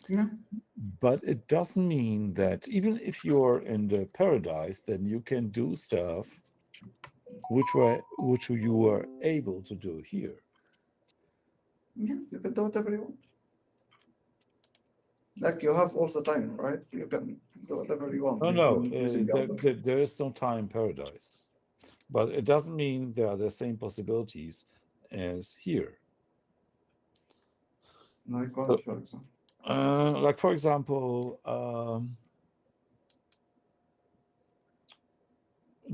Yeah. But it doesn't mean that even if you're in the paradise, then you can do stuff which you were able to do here. Yeah, you can do whatever you want. Like you have all the time, right? You can do whatever you want. No, You're no, not missing out. there is no time in paradise. But it doesn't mean there are the same possibilities as here. Like what, So, for example? like for example,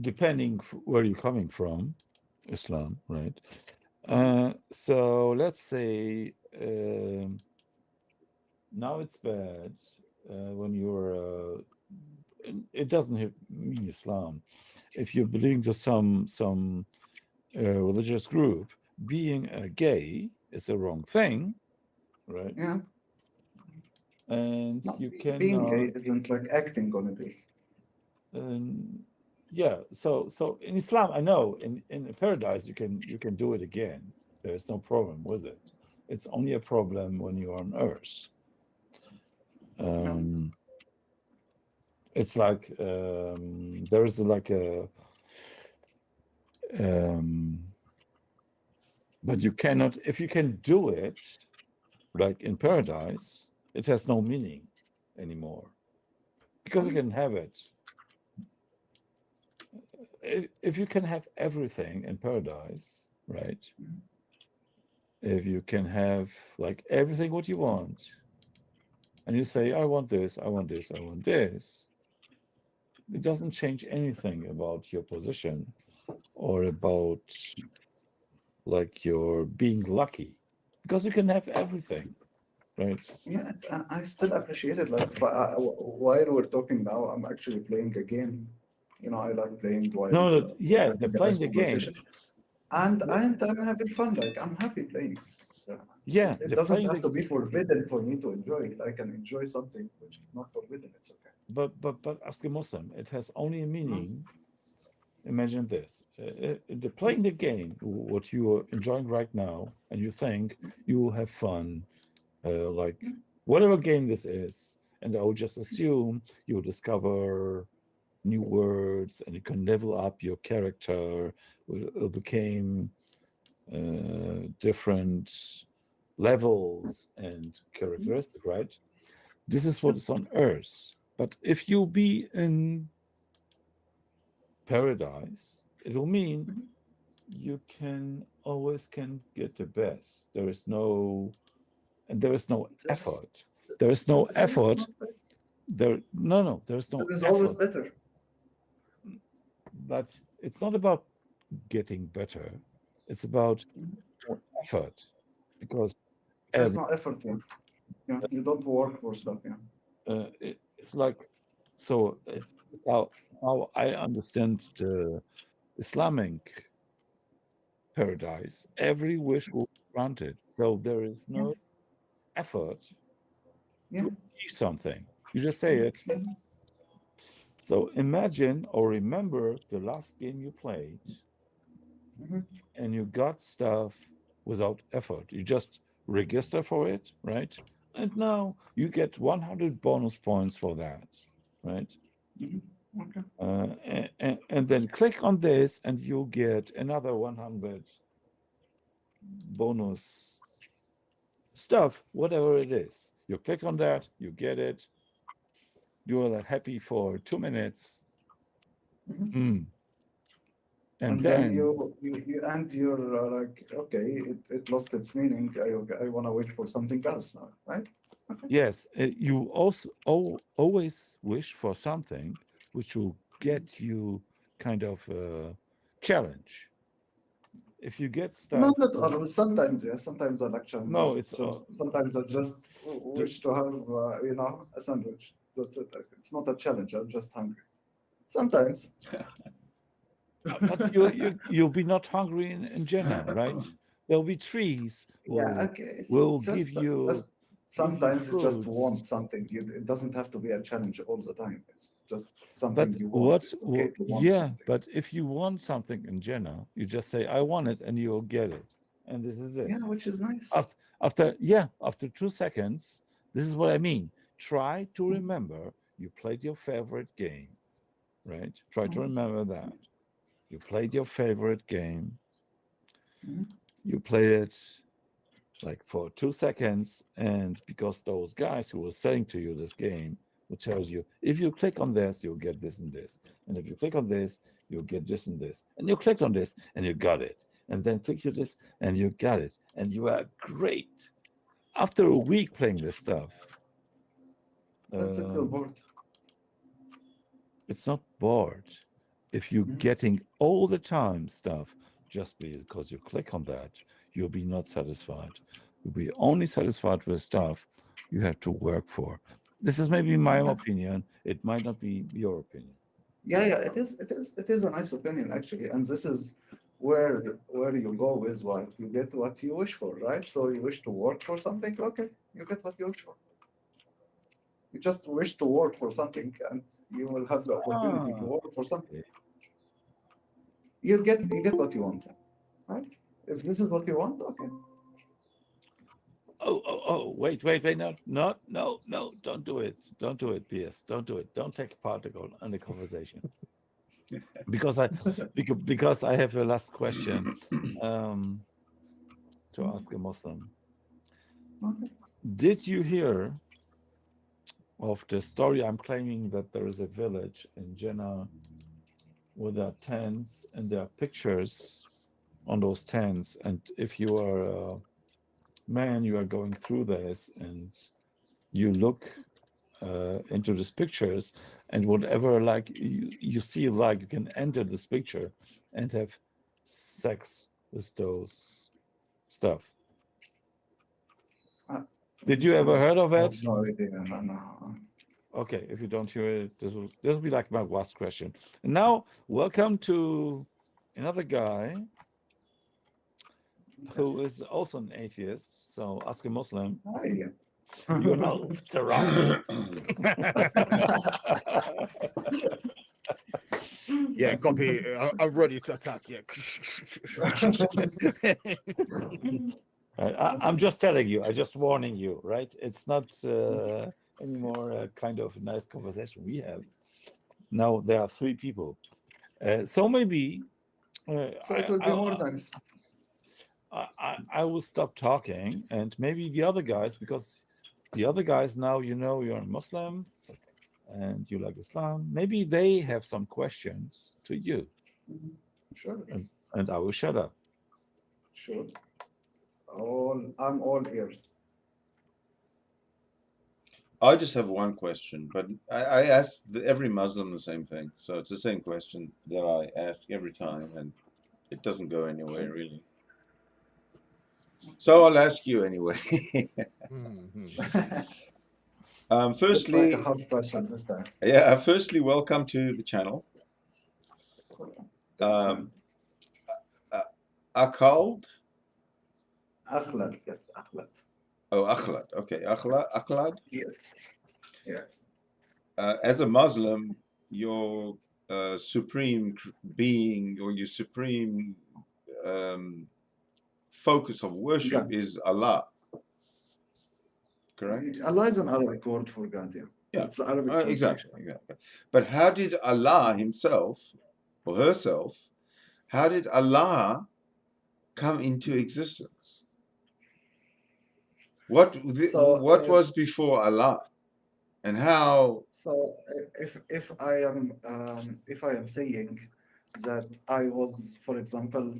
depending where you're coming from, Islam, right? So let's say now it's bad when you're. It doesn't mean Islam. If you're belonging to some religious group, being a gay is a wrong thing, right? Yeah, And not you being cannot. gay isn't like acting on it. Um, yeah. So in Islam, I know in a paradise you can do it again. There's no problem with it. It's only a problem when you're on Earth. Yeah, Um, it's like there is like a um, but you cannot if you can do it like in paradise, it has no meaning anymore because you okay. can have it. If you can have everything in paradise, right? If you can have like everything what you want, and you say, I want this, I want this, I want this, it doesn't change anything about your position or about like your being lucky because you can have everything, right? Yeah, I still appreciate it. Like, while we're talking now, I'm actually playing a game. I like playing while No, no, we're yeah, they're having a playing nice the game. conversation. And I'm having fun. Like, I'm happy playing. Yeah. Yeah, It they're doesn't playing have the to be forbidden for me to enjoy it. I can enjoy something which is not forbidden. It's okay. but ask a Muslim, it has only a Mm, meaning. Imagine this: they're mm, playing the game, what you are enjoying right now, and you think you will have fun, like mm, whatever game this is, and I would just assume you will discover new words, and you can level up your character. Will become different levels and mm, characteristic, right? This is what yeah, is on Earth. But if you be in paradise, it will mean mhm. you can always can get the best. There is no and there is no There's, effort. There is no there is effort. not bad. There is no There is always effort. better. But it's not about getting better. It's about Mhm. more effort because There's every no effort. Yeah. Yeah. You don't work for stuff. Yeah. it's like so how I understand the Islamic paradise. Every wish will be granted. So there is Yeah. no effort Yeah. to achieve something. You just say it. Mhm. So imagine or remember the last game you played Mhm. and you got stuff without effort. You just register for it, right? And now you get 100 bonus points for that, right? Mhm. Okay. And then click on this and you'll get another 100 bonus stuff, whatever it is. You click on that, you get it, you are happy for 2 minutes. Mhm. Hmm. And And then then, you and you're like, okay, it lost its meaning. I want to wait for something else now, right? Okay. yes, you also always wish for something which will Mhm. get you kind of challenge. If you get No, stuff, not always. Sometimes, yeah. Sometimes I like no, challenges. it's Sometimes I just the, wish to have, a sandwich. That's it. Like, it's not a challenge. I'm just hungry. Sometimes. but you'll be not hungry in Jannah, right? There'll be trees Yeah, okay. will Just give you sometimes you just want fruits. something. It doesn't have to be a challenge all the time. It's just But something you want. It's okay to want yeah, something. but if you want something in Jannah, you just say, I want it, and you'll get it. And this is it. Yeah, which is nice. After, after 2 seconds, This is what I mean. Try to remember you played your favorite game, right? Try to remember that. You played your favorite game. You played it like for 2 seconds, and because those guys who were selling to you this game will tells you, if you click on this, you'll get this and this. And if you click on this, you'll get this and this. And you clicked on this and you got it. And then click on this and you got it. And you are great. After a week playing this stuff, That's it, you're bored. it's not bored. If you're getting all the time stuff just because you click on that, you'll be not satisfied. You'll be only satisfied with stuff you have to work for. This is maybe my opinion. It might not be your opinion. Yeah, it is a nice opinion actually, and this is where you go with what you get what you wish for, right? So you wish to work for something, okay, you get what you wish for. You just wish to work for something, and you will have the opportunity to work for something. You get what you want, right? If this is what you want, okay. Oh, wait, no, don't do it. Don't do it, PS. Don't do it. Don't take part in the conversation. because I have a last question to ask a Muslim. Okay. Did you hear of the story? I'm claiming that there is a village in Jannah with there are tents and there are pictures on those tents, and if you are a man, you are going through this and you look into these pictures, and whatever like you see, like you can enter this picture and have sex with those stuff. Did you ever heard of it? No idea. No. Okay, if you don't hear it, this will be like my last question. And now, welcome to another guy who is also an atheist. So, ask a Muslim. Hi. You're not surrounded. Yeah, copy. I'm ready to attack. Yeah. I'm just telling you. I'm just warning you, right? It's not anymore a kind of nice conversation we have. Now there are 3 people. So maybe. So it will be more nice. I will stop talking, and maybe the other guys, because the other guys now you're a Muslim and you like Islam, maybe they have some questions to you. Sure. And I will shut up. Sure. I'm all ears. I just have one question, but I ask every Muslim the same thing. So it's the same question that I ask every time, and it doesn't go anywhere really. So I'll ask you anyway. Firstly, like a hard question this time. yeah. Firstly, welcome to the channel. Akhald. Akhald, yes, Akhald. Oh, Akhald. Okay, Akhald. Yes. As a Muslim, your supreme being or your supreme focus of worship is Allah. Correct? Allah is an Arabic word for God, Yeah. It's the Arabic Exactly. But how did Allah himself or herself, how did Allah come into existence? What was before Allah, and how? So if I am saying that I was, for example,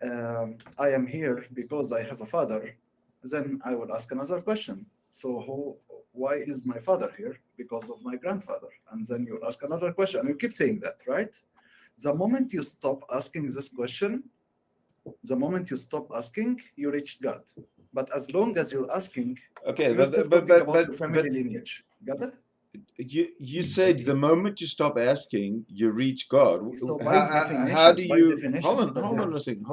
I am here because I have a father, then I would ask another question. So why is my father here? Because of my grandfather. And then you ask another question. You keep saying that, right? The moment you stop asking this question, you reach God. But as long as you're asking, Okay, you're still talking about your family lineage. Got it? You said the moment you stop asking, you reach God. So how do you? Hold Hold on a second.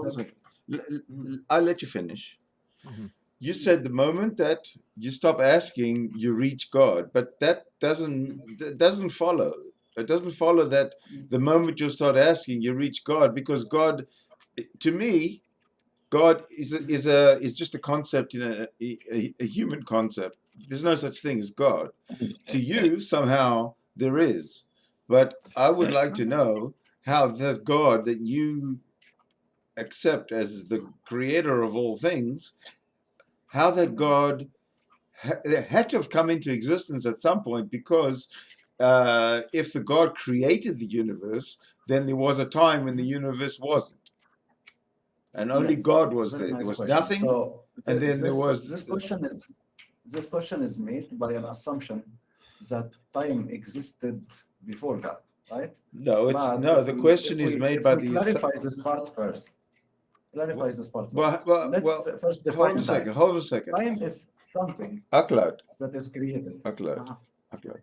I'll let you finish. You said the moment that you stop asking, you reach God, but that doesn't follow. It doesn't follow that the moment you start asking, you reach God, because God, to me, God is just a concept in a human concept. there's no such thing as God. To you, somehow there is. But I would like to know how that God that you accept as the creator of all things, how that God had to have come into existence at some point, because if the God created the universe, then there was a time when the universe wasn't. And only Yes, God was very there. nice There was question. nothing, So and then there was this question is made by an assumption that time existed before that, right? no. It's But no. The question is made by the clarify this part first. Clarify this part first. well. Let's first Hold define on a second. time. Hold on a second. Time is something Akhald, that is created. Akhald, Uh-huh. Akhald.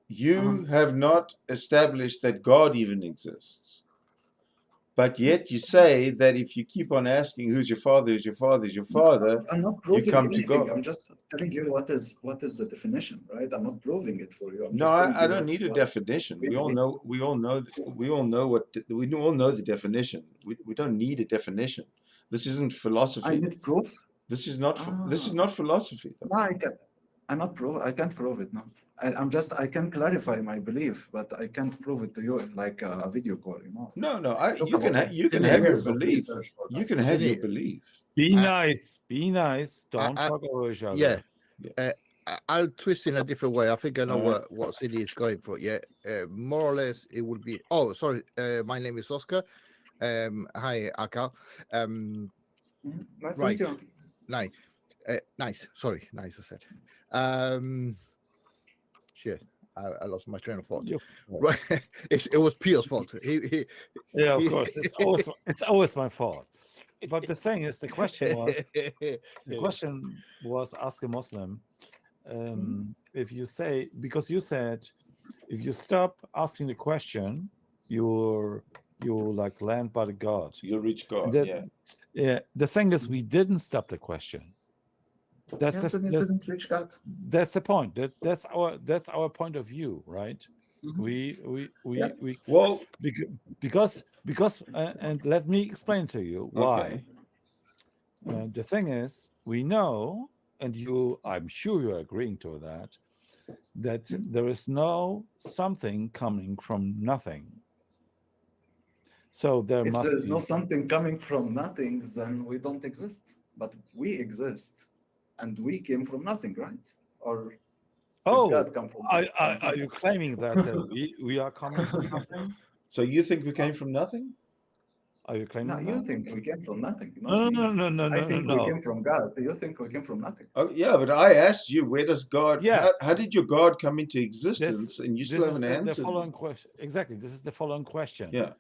You have not established that God even exists. But yet you say that if you keep on asking who's your father, who's your father, who's your father, I'm not you proving come to anything. God. I'm just telling you what is the definition, right? I'm not proving it for you. I'm No, just telling I you don't need a what definition. We all know. We all know the definition. We don't need a definition. This isn't I philosophy. need proof. This is not. This is not philosophy. Though. No, I can't prove it. No, I can clarify my belief, but I can't prove it to you in like a video call. No. Took You can. about You can Vinny, have your years of belief. research for You that. can have your Vinny, belief. Be I- nice. Be nice. Don't I- talk over each other. yeah. Yeah. I'll twist in a different way. I think I know Alright. what Cindy is going for. Yeah, more or less it would be. Oh, sorry. My name is Oscar. Hi, Akhald. Nice to Right. meet you. Nice. Nice. Sorry, nice. I said. Shit. I lost my train of thought. Your Right. It was Pio's fault. He Yeah, of course. It's always my fault. But the thing is, the question was ask a Muslim. If you say, because you said if you stop asking the question, you like land by the God. You'll reach God. Yeah. The thing is, we didn't stop the question. Yes, and it didn't reach God. That's the point. That's our point of view, right? Mhm. We Well, because and let me explain to you why. okay. The thing is, we know, and I'm sure you're agreeing to that there is no something coming from nothing. So there If must there is be no something coming from nothing, then we don't exist. But we exist, and we came from nothing, right? Or did God come from? Are you claiming that we are coming from nothing? So you think we came from nothing? Are you claiming No, that? you think we came from nothing. No, Not me. no. I think we came from God. You think we came from nothing. Oh, yeah, but I asked you, where does God? Yeah. How did your God come into existence? And you still haven't The answered. following question. Exactly. This is the following question. Yeah.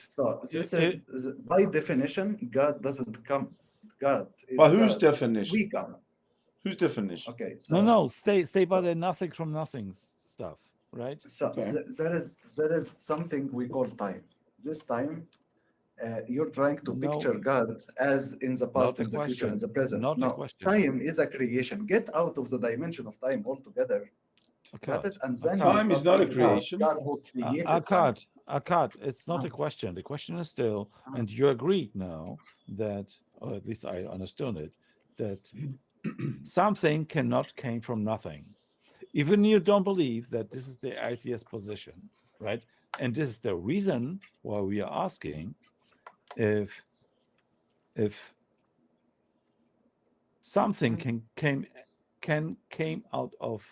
So this is by definition, God doesn't come. God is By whose God. definition? We come. Whose definition? Okay. So, No. Stay by the nothing from nothing stuff, right? So Okay. there is something we call time. This time, you're trying to No. picture God as in the past, Not a in the future, question. in the present. Not a No, question. time is a creation. Get out of the dimension of time altogether. Got it? And then Time you is start not a thinking about creation. God who created time. Akkad, it's not a question. The question is still, and you agreed now that, or at least I understood it, that something cannot came from nothing. Even you don't believe that this is the atheist position, right? And this is the reason why we are asking if something came out of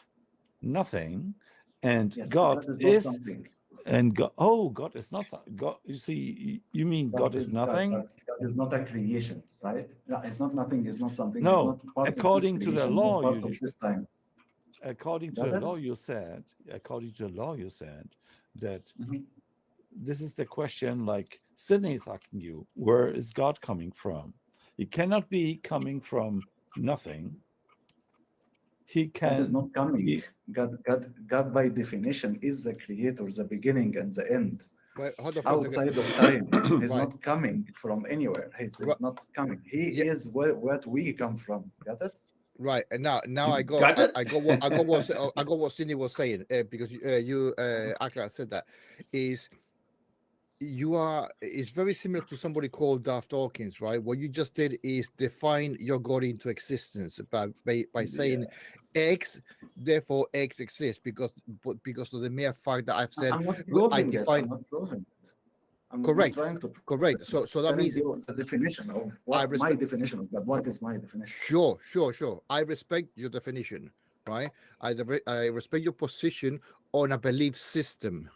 nothing, and Yes, God is is not something. and God, God is not God. You see, you mean God is nothing? God is not a creation, right? No, it's not nothing. It's not something. No, it's not part according of to this the creation, law, not part of this time. According to Got the it? law, you said. According to the law, you said that Mhm. this is the question. Like Sydney is asking you, where is God coming from? He cannot be coming from nothing. He God can. is not coming. God by definition is the creator, the beginning and the end. Wait, hold on for a second. Outside of time, he's Right. not coming from anywhere. He's Right. not coming. He Yeah. is what we come from. Got it? Right, and now I got Got it? I got what Cindy was saying because Akhald said that is it's very similar to somebody called Duff Dawkins, right? What you just did is define your God into existence by saying X, therefore X exists because of the mere fact that I've said I'm not I proving it. define I'm not proving it. I'm correct. trying to prove Correct. it. So that Telling means you the definition of I what my respect. definition of God. What is my definition? Sure. I respect your definition, right? I respect your position on a belief system,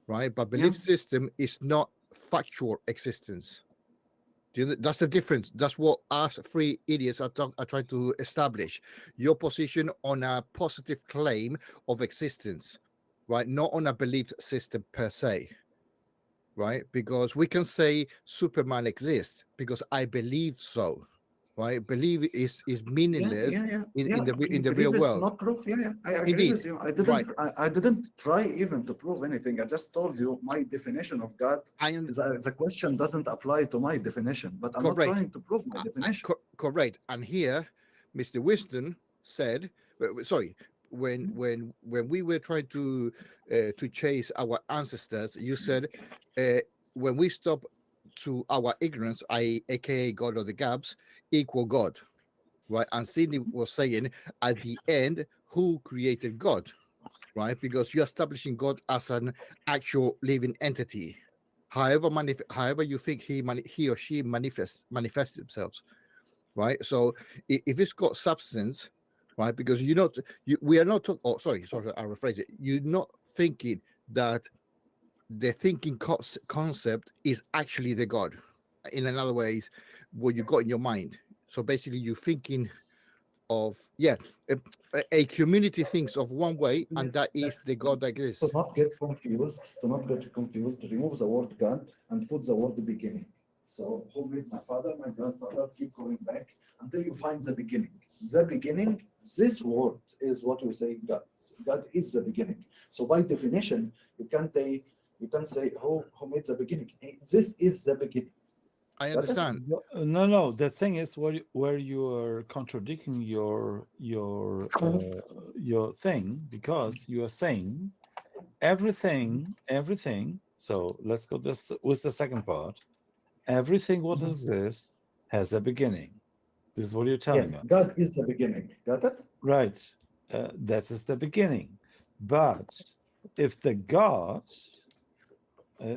right? But belief system is not factual existence. That's the difference. That's what us three idiots are trying to establish. Your position on a positive claim of existence, right? Not on a belief system per se, right? Because we can say Superman exists because I believe so, right? Believe is meaningless in the real Belief is world. not proof. I agree Indeed. with you. I didn't try even to prove anything. I just told you my definition of God. The question doesn't apply to my definition, but I'm not trying to prove my definition. Correct. And here, Mr. Winston said, sorry, when we were trying to chase our ancestors, you said when we stop to our ignorance, aka God of the gaps, equal God, right? And Sidney was saying at the end, who created God, right? Because you're establishing God as an actual living entity. However you think he or she manifests themselves, right? So if it's got substance, right? Because we are not talking. Oh, sorry, I'll rephrase it. You're not thinking that the thinking concept is actually the God. In another ways, what you got in your mind. So basically, you're thinking of a community thinks of one way, and that is the God that exists. To not get confused, remove the word God and put the word beginning. So who made my father, my grandfather, keep going back until you find the beginning. The beginning, this word is what we say God. God is the beginning. So by definition, you can't say who made the beginning. This is the beginning. I understand. No. The thing is where you are contradicting your thing, because you are saying everything. So let's go this with the second part. Everything what exists has a beginning. This is what you're telling us. God is the beginning. Got it? Right. That is the beginning. But if the God,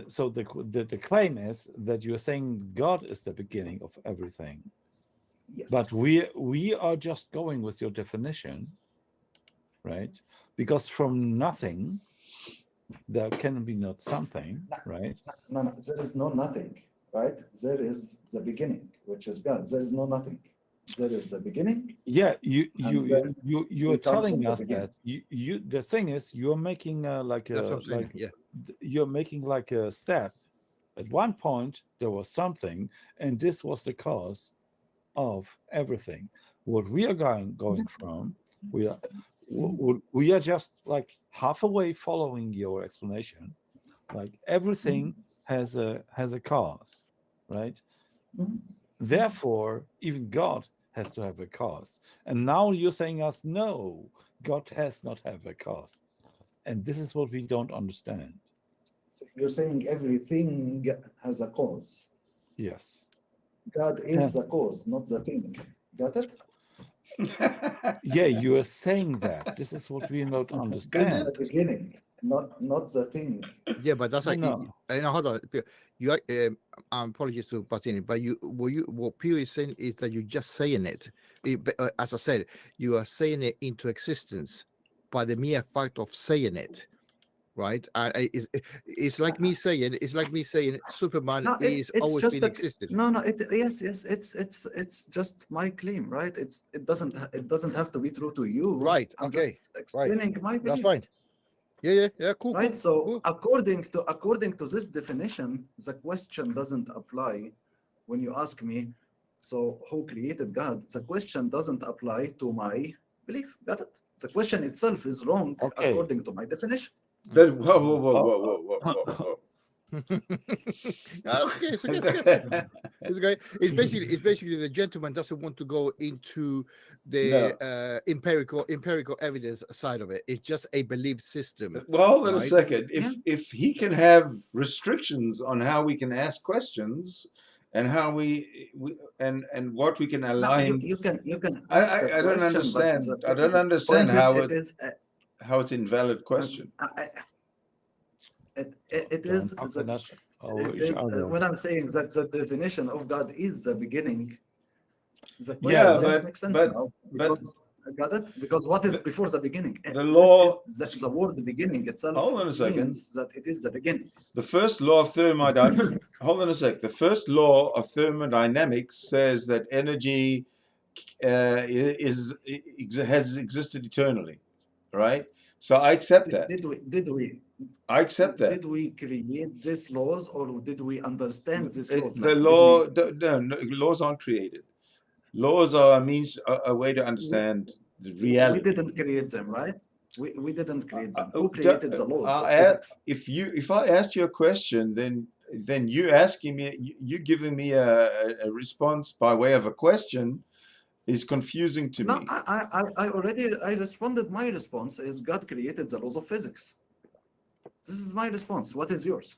so the claim is that you're saying God is the beginning of everything. Yes. But we are just going with your definition, right? Because from nothing, there can be not something, right? No, there is no nothing, right? There is the beginning, which is God. There is no nothing. There is the beginning. Yeah, you're telling us that you the thing is you're making you're making like a step. At one point there was something, and this was the cause of everything. What we are going from, we are just like halfway following your explanation. Like everything has a cause, right? Therefore, even God has to have a cause. And now you're saying us, no, God has not have a cause. And this is what we don't understand. So you're saying everything has a cause. Yes. God is the cause, not the thing. Got it? Yeah, you are saying that. This is what we don't understand. That's the beginning, not the thing. Yeah, but that's like no. Hold on. You apologies to Patini, but what Pio is saying is that you're just saying it. As I said, you are saying it into existence by the mere fact of saying it, right? And it's like me saying Superman is always been existed. It's just my claim, right? It doesn't have to be true to you. Right. I'm Okay. just explaining my belief. That's fine. Yeah. Cool. Right. Cool, So cool. according to this definition, the question doesn't apply when you ask me, so who created God? The question doesn't apply to my belief. Got it? The question itself is wrong according to my definition. But whoa. Okay, so It's basically the gentleman doesn't want to go into the empirical evidence side of it. It's just a belief system. Well, hold on a right? second. If he can have restrictions on how we can ask questions and how we and what we can No, align, you can I ask the don't question, understand. but I don't the understand point is, how it is how it's invalid question. it Don't is talk the- enough over it each is other. when I'm saying that the definition of God is the beginning. The question Yeah, doesn't make sense but- now but- because got it? Because what is before the beginning? the law- the word beginning itself Hold on a second. means that it is the beginning. The first law of thermodynamics. Hold on a sec. The first law of thermodynamics says that energy has existed eternally, right? So I accept that. Did we I accept that. Did we create these laws or did we understand these laws? The Like, law, did no, laws aren't created. Laws are a way to understand the reality. we didn't create them, right? We didn't create them. Who Uh, created the laws of uh, physics? If I asked you a question, then you asking me, you giving me a response by way of a question is confusing to No, me. I responded. My response is God created the laws of physics. This is my response. What is yours?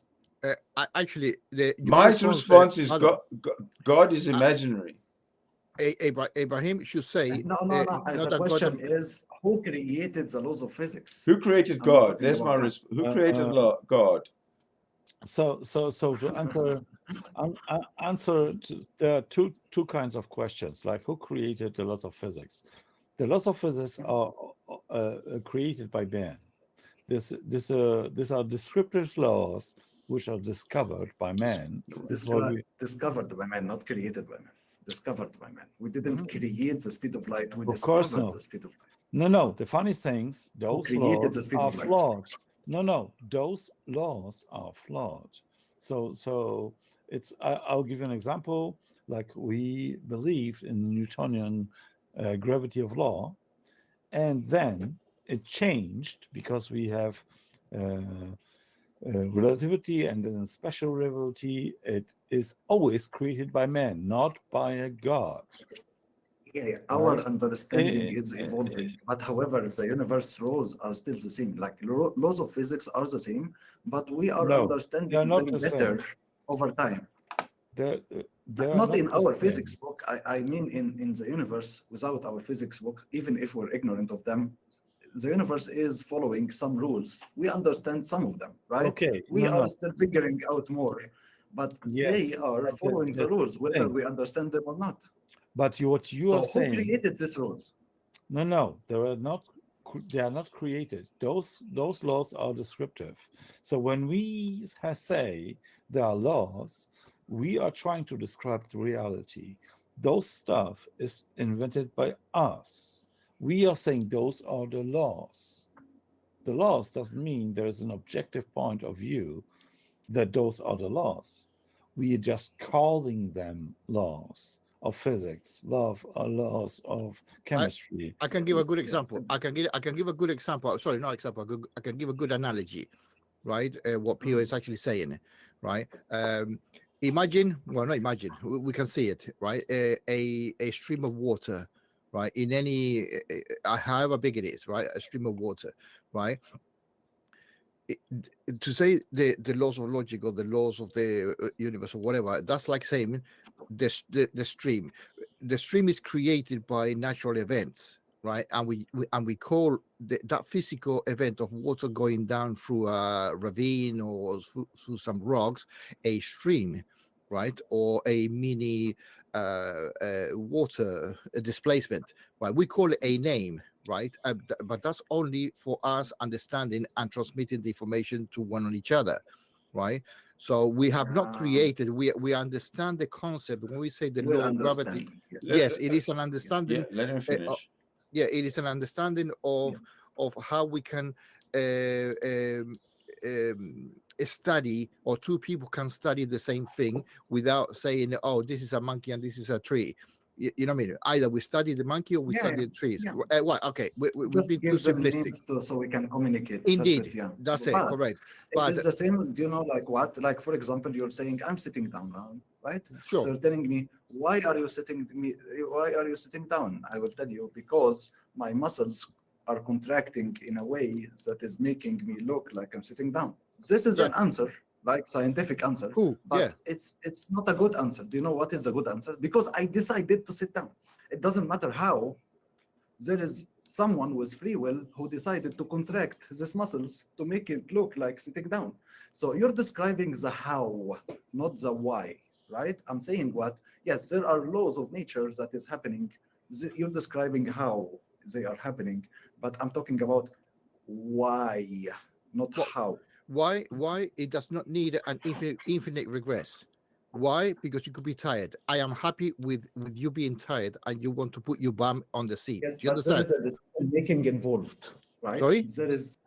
Actually, My response is hold on. God is imaginary. Abraham should say No. not The that question God, is who created the laws of physics? Who created I'm God? talking That's about my that. who created God? So to answer, there are two kinds of questions, like who created the laws of physics. The laws of physics are created by man. These are descriptive laws which are discovered by man. This is what we Discovered by man, not created by man. Discovered by man. We didn't create the speed of light. We Of course discovered no. the speed of light. No, the funny things, those created laws the speed are of light? flawed. No, those laws are flawed. So it's I'll give you an example. Like we believed in Newtonian gravity of law, and then it changed because we have relativity and then special relativity. It is always created by man, not by a god. Yeah, our Right. understanding is evolving, but however, the universe laws are still the same. Like laws of physics are the same, but we are No, understanding they're not them the better same. over time. They're Not not in the our same. physics book. I mean, in the universe, without our physics book, even if we're ignorant of them, the universe is following some rules. We understand some of them, right? Okay, We no, are no. still figuring out more, but they Yes, are but following the that's the rules, whether thing. we understand them or not. But what you So are who saying, created these rules? no, they are not. They are not created. Those laws are descriptive. So when we say there are laws, we are trying to describe the reality. Those stuff is invented by us. We are saying those are the laws. The laws doesn't mean there is an objective point of view that those are the laws. We are just calling them laws of physics, laws of chemistry. I can give a good Yes. example. I can give a good example. Sorry, not example. I can give a good analogy, right? What Pio is actually saying, right? Imagine, well, not imagine. We can see it, right? A stream of water, right? In any, however big it is, right? A stream of water, right? To say the laws of logic or the laws of the universe or whatever, that's like saying the stream. The stream is created by natural events, right? And we call that physical event of water going down through a ravine or through some rocks a stream, right? Or a mini water displacement, right? We call it a name, right? But that's only for us understanding and transmitting the information to one on each other, right? So we have not created. We understand the concept when we say the We law of gravity. understand. Yes, it is an understanding. Yeah, let him finish. Yeah, it is an understanding of how we can study, or two people can study the same thing without saying, oh, this is a monkey and this is a tree. You know what I mean? Either we study the monkey or we study the trees. What? Okay, we've Just been too give them simplistic. names so we can communicate. Indeed, That's that's it. But Correct. it is the same. Do you know, like what? Like for example, you're saying I'm sitting down now. right? Sure. So you're telling me, why are you sitting down? I will tell you, because my muscles are contracting in a way that is making me look like I'm sitting down. This is an answer, like scientific answer, Cool. but it's not a good answer. Do you know what is a good answer? Because I decided to sit down. It doesn't matter how. There is someone with free will who decided to contract these muscles to make it look like sitting down. So you're describing the how, not the why, right? I'm saying what? Yes, there are laws of nature that is happening. You're describing how they are happening, but I'm talking about why, not how. Why it does not need an infinite regress? Why? Because you could be tired. I am happy with you being tired, and you want to put your bum on the seat. Yes, Do you but there understand? is a decision-making involved, right? Sorry? There is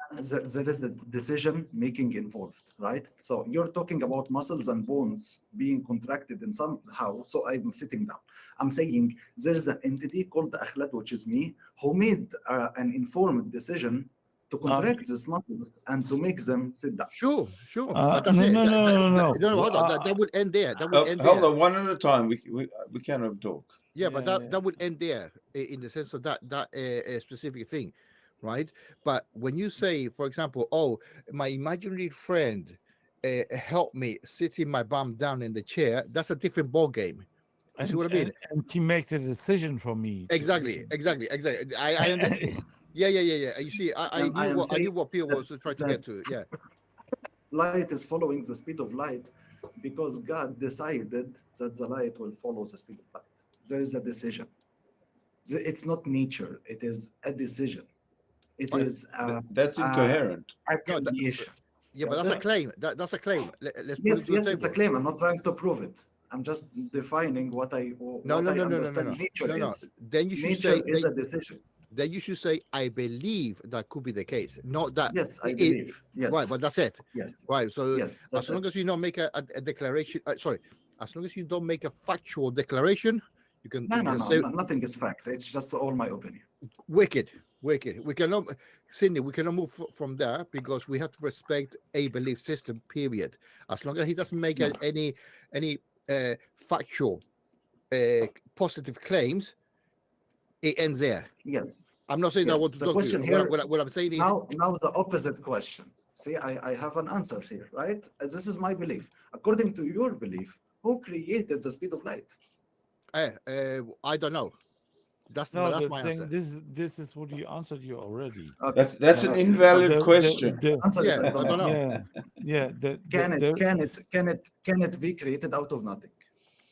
a decision-making involved, right? So you're talking about muscles and bones being contracted in somehow, so I'm sitting down. I'm saying there is an entity called Akhald, which is me, who made an informed decision to contract these muscles and to make them sit down. Sure. But that's it. No. Hold on. That would end there. That would end Hold there. on, one at a time. We cannot talk. Yeah, but that would end there in the sense of that specific thing, right? But when you say, for example, oh, my imaginary friend helped me sitting my bum down in the chair, that's a different ball game. You see what I mean? And he made the decision for me. Exactly. I understand. Yeah. You see, I knew what Pio was trying to get to. Yeah. Light is following the speed of light because God decided that the light will follow the speed of light. There is a decision. It's not nature. It is a decision. It is That's incoherent. a creation. Yeah, but that's a claim. That's a claim. Let's put Yes, it to the it's a table. claim. I'm not trying to prove it. I'm just defining what I understand nature is. Then you should Nature say is a decision. Then you should say, I believe that could be the case. Not that. Yes, I believe. Yes. Right, but that's it. Yes. Right. So Yes. as long as you don't make a declaration, as long as you don't make a factual declaration, you can. No, say, nothing is fact. It's just all my opinion. Wicked. We cannot, Cindy. We cannot move from there because we have to respect a belief system. Period. As long as he doesn't make any factual, positive claims, it ends there. Yes. I'm not saying I want to The talk to question you. here, What I'm saying is now the opposite question. See, I have an answer here, right? This is my belief. According to your belief, who created the speed of light? I don't know. That's my answer. This is what you answered you already. Okay. That's an invalid question. Answer is I don't know. Can it be created out of nothing?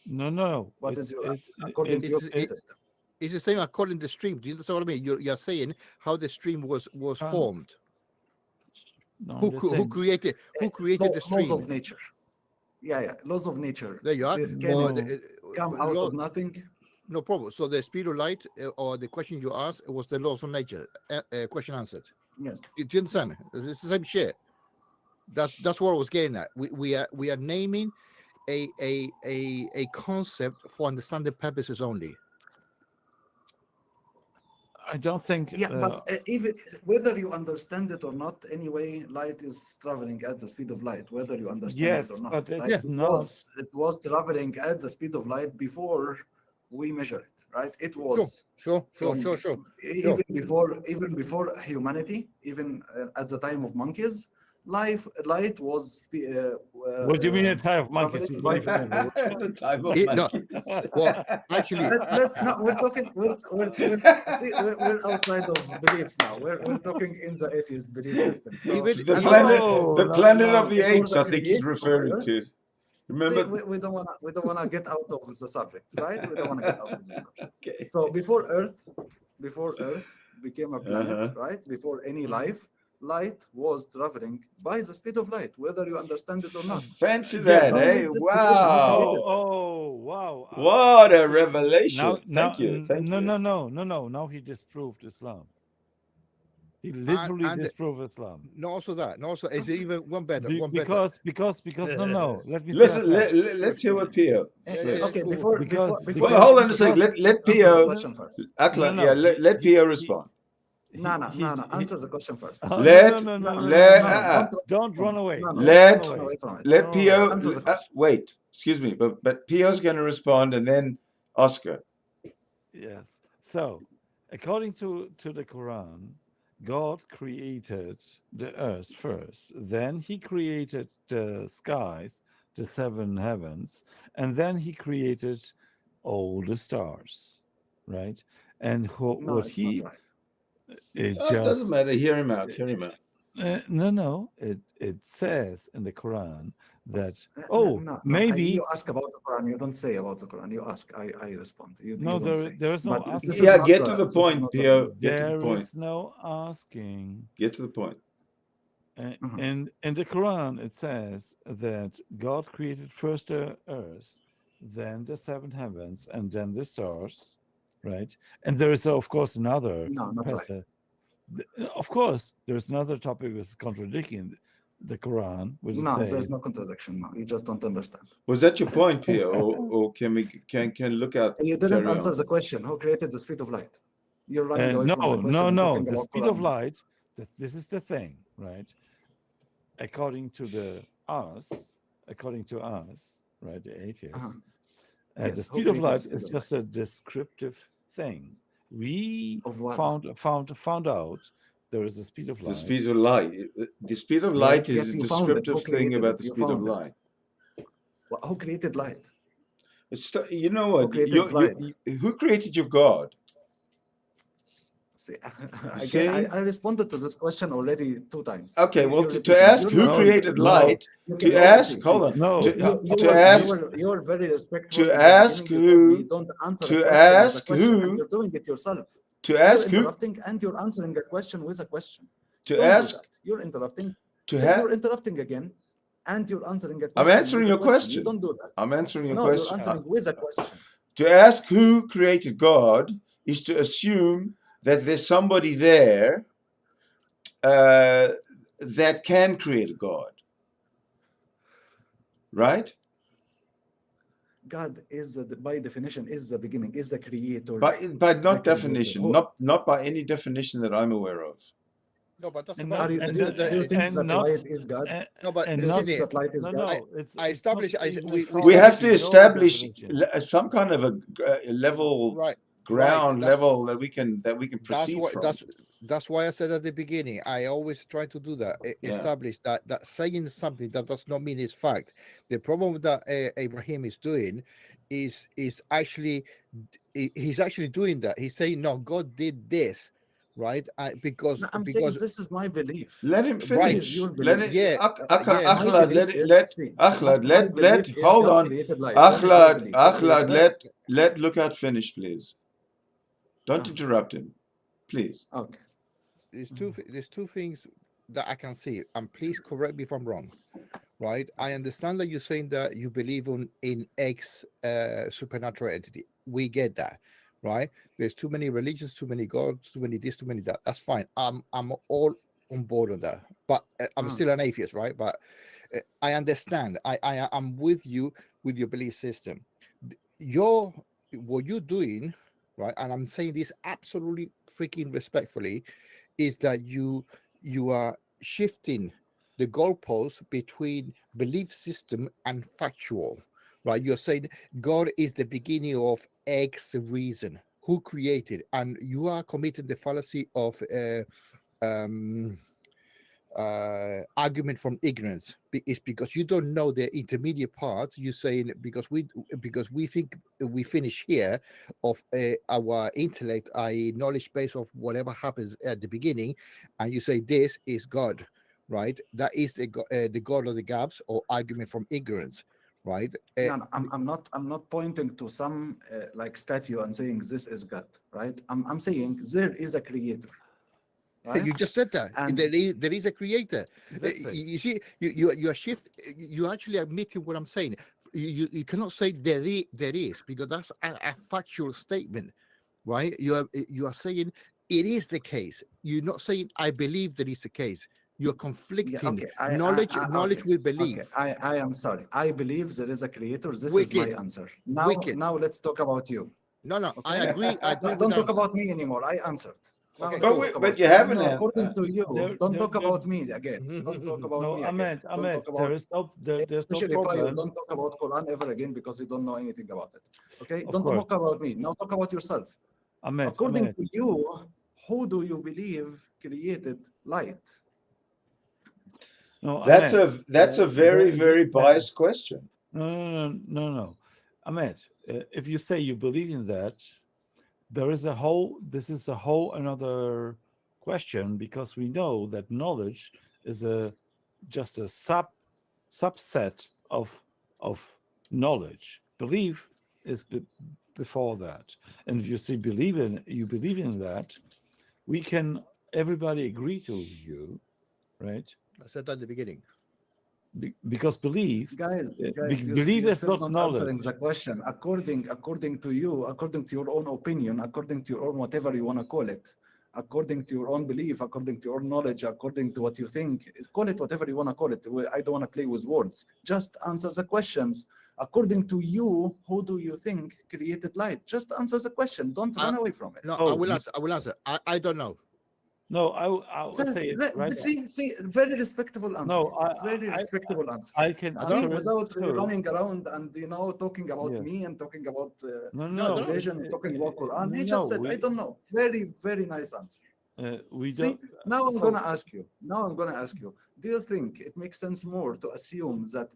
No. What is your according to your belief system? It's the same according to the stream. Do you understand what I mean? You're saying how the stream was formed. No, Who created the stream? Laws of nature. Yeah. Laws of nature. There you are. Can come out of nothing. No problem. So the speed of light, or the question you asked, was the laws of nature. Question answered. Yes. Do you understand? It's the same shit. That's what I was getting at. We are naming a concept for understanding purposes only. I don't think. Yeah, but even whether you understand it or not, anyway, light is traveling at the speed of light, whether you understand it or not. But Right? it's not. It was traveling at the speed of light before we measure it, right? It was Sure. Even before humanity, even at the time of monkeys, light was. What do you mean, a type of monkeys? The time of No. monkeys. Well, actually, Let's not. We're talking. We're outside of beliefs now. We're talking in the atheist belief system. So, Even- The No, planet no, of the apes, I think he's referring to. Remember? see, we don't wanna get out of the subject, right? We don't wanna get out of the subject. Okay. So before Earth became a planet, right? Before any life, light was traveling by the speed of light, whether you understand it or not. Fancy that, eh? Wow. Wow. What a revelation. Now, Thank you. No. Now he disproved Islam. He literally and- disproved Islam. no, also that. No, also is even one better. Because no. Let me Listen, say let's hear what Pio. Okay, cool. before Well, hold on a second. Let Pio. question first. Akhald, No. yeah, let Pio respond. No, answer the question first. Oh, Let- no, let- don't run away. No, Let- Don't run away. Let No, Pio answer the question. wait. Excuse me, but Pio's going to respond, and then Oscar. Yes. So, according to the Quran, God created the earth first. Then he created the skies, the seven heavens, and then he created all the stars, right? And No, what it's he not right. it Oh, it doesn't just matter. Hear him out. Hear him out. no, it says in the Quran that No, maybe you ask about the Quran. You don't say about the Quran. You ask. I respond. You no, don't say. there is no But asking. this is Yeah, not get to the this is point, not Pio. Get to the There point. is no asking. Get to the point. Uh-huh. In the Quran, it says that God created first the earth, then the seven heavens, and then the stars, right? And there is, of course, another No, not right. passage. Of course, there's another topic that's contradicting the Quran, which is No, saying, there's no contradiction. No, you just don't understand. Was that your point, Pio, or can we can look out? You didn't Carry answer on. the question. Who created the speed of light? You're running away from the no, question. and talking the about speed of Quran. light. This is the thing, right? According to right, the atheists, Uh-huh. the Yes, who speed of created light speed is of just a descriptive thing. We Of what? found out there is a speed of light. The speed of light. The speed of Yeah. light is Yes, a you found it. Who descriptive thing created about it? the You speed of found it. light. Who created light? You know what? created light? Who created your God? See, See? again, I responded to this question already 2 times. Okay, well, You're to repeating. ask You're who not- created no, light, you to can- ask, see, hold on, No, to- you ask- you're very respectful. to in the ask beginning. You told me who- don't answer to a question with a ask question, who- and you're doing it yourself. to You're ask who, interrupting and you're answering a question with a question. to Don't do ask, that. You're interrupting. to So have. you're interrupting again, and you're answering a question. I'm answering with a your You question. don't do that. I'm answering your No, question. you're answering with a question. To ask who created God is to assume that there's somebody there that can create a God. Right? God is, by definition, is the beginning, is the creator. By not creator. definition, Who- not by any definition that I'm aware of. No, but that's And about Are you, and do, you, the- do you think and that not- light is God? no, but and Do you not- think that light is no, God? no, it's I not established- even we We have to establishing your establish religion. some kind of a level right. ground that's- level that we can That's proceed why from. that's why I said at the beginning. I always try to do that. Yeah. Establish that saying something that does not mean it's fact. The problem that Ibrahim is doing is actually he's actually doing that. He's saying no, God did this, right? Because No, I'm saying because this is my belief. Let him Right. finish. Your Let belief. it. Yeah, Akhald, My let belief it. is- Let see, Akhald. my Let belief is hold God on. created light. What is your Akhald. belief? God created Akhald. light? Let Lookout finish, please. Don't Ah. interrupt him, please. Okay. there's two things that I can see, and please correct me if I'm wrong. Right? I understand that you're saying that you believe in X supernatural entity. We get that, right? There's too many religions, too many gods, too many this, too many that. That's fine. I'm all on board on that. But I'm still an atheist, right? But I understand. I'm with you with your belief system. What you're doing, right? And I'm saying this absolutely freaking respectfully, is that you are shifting the goalposts between belief system and factual, right? You're saying God is the beginning of X reason, who created, and you are committing the fallacy of argument from ignorance. It's because you don't know the intermediate parts. You're saying because we think we finish here of our intellect, i.e. knowledge base of whatever happens at the beginning, and you say this is God, right? That is the God of the gaps, or argument from ignorance, right? No, I'm not pointing to some like statue and saying this is God, right? I'm saying there is a creator. Right? You just said that. And- there is a creator. Exactly. You see, you are you actually admitting what I'm saying. You cannot say there is, because that's a factual statement, right? You are saying it is the case. You're not saying I believe that is the case. You're conflicting knowledge okay, with belief. Okay. I am sorry. I believe there is a creator. This is Wicked. my answer. Now let's talk about you. No, Okay? I agree. I agree. Don't with talk answer. about me anymore. I answered. Now Okay, let's But cool. we, talk but about you you. haven't. No, according to you, there- don't there- talk there- about me again. Don't talk about No, me again. Don't Ahmed, talk there about is there's no especially Pio, problem. don't talk about Quran ever again because you don't know anything about it. Okay? Of Don't course. talk about me. Now talk about yourself. Ahmed, According Ahmed, to you, who do you believe created light? no, That's Ahmed, a very there- biased question. no. Ahmed, if you say you believe in that, this is a whole another question, because we know that knowledge is just a subset of knowledge. Belief is before that. And if you say you believe in that, everybody agree to you, right? I said that at the beginning. Because belief, Guys, belief you're is still not not answering knowledge. the question. According to you, according to your own opinion, according to your own whatever you want to call it, according to your own belief, according to your own knowledge, according to what you think, call it whatever you want to call it. I don't want to play with words. Just answer the questions. According to you, who do you think created light? Just answer the question. Don't run away from it. No, Oh, I will answer. I will answer. I don't know. No, I will say it right. See, very respectable answer. No, Very respectable answer. I can See, answer it without too. running around and talking about Yes. me and talking about No, religion and talking about Quran. He no, just said, I don't know. Very, very nice answer. we See, don't. now I'm so- gonna ask you. Do you think it makes sense more to assume that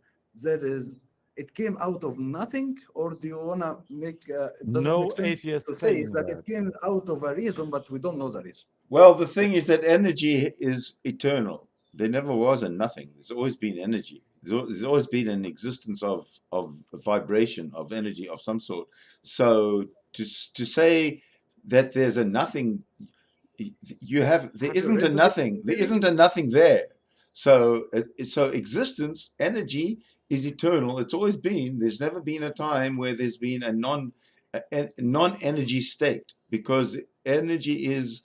it came out of nothing, or do you wanna make it doesn't No make sense atheist to say saying that that. it came out of a reason, but we don't know the reason? Well, the thing is that energy is eternal. There never was a nothing. There's always been energy. There's always been an existence of vibration, of energy of some sort. So to say that there's a nothing, there Have you isn't a read the nothing. book? There isn't a nothing there. So existence, energy is eternal. It's always been. There's never been a time where there's been a non-energy state, because energy is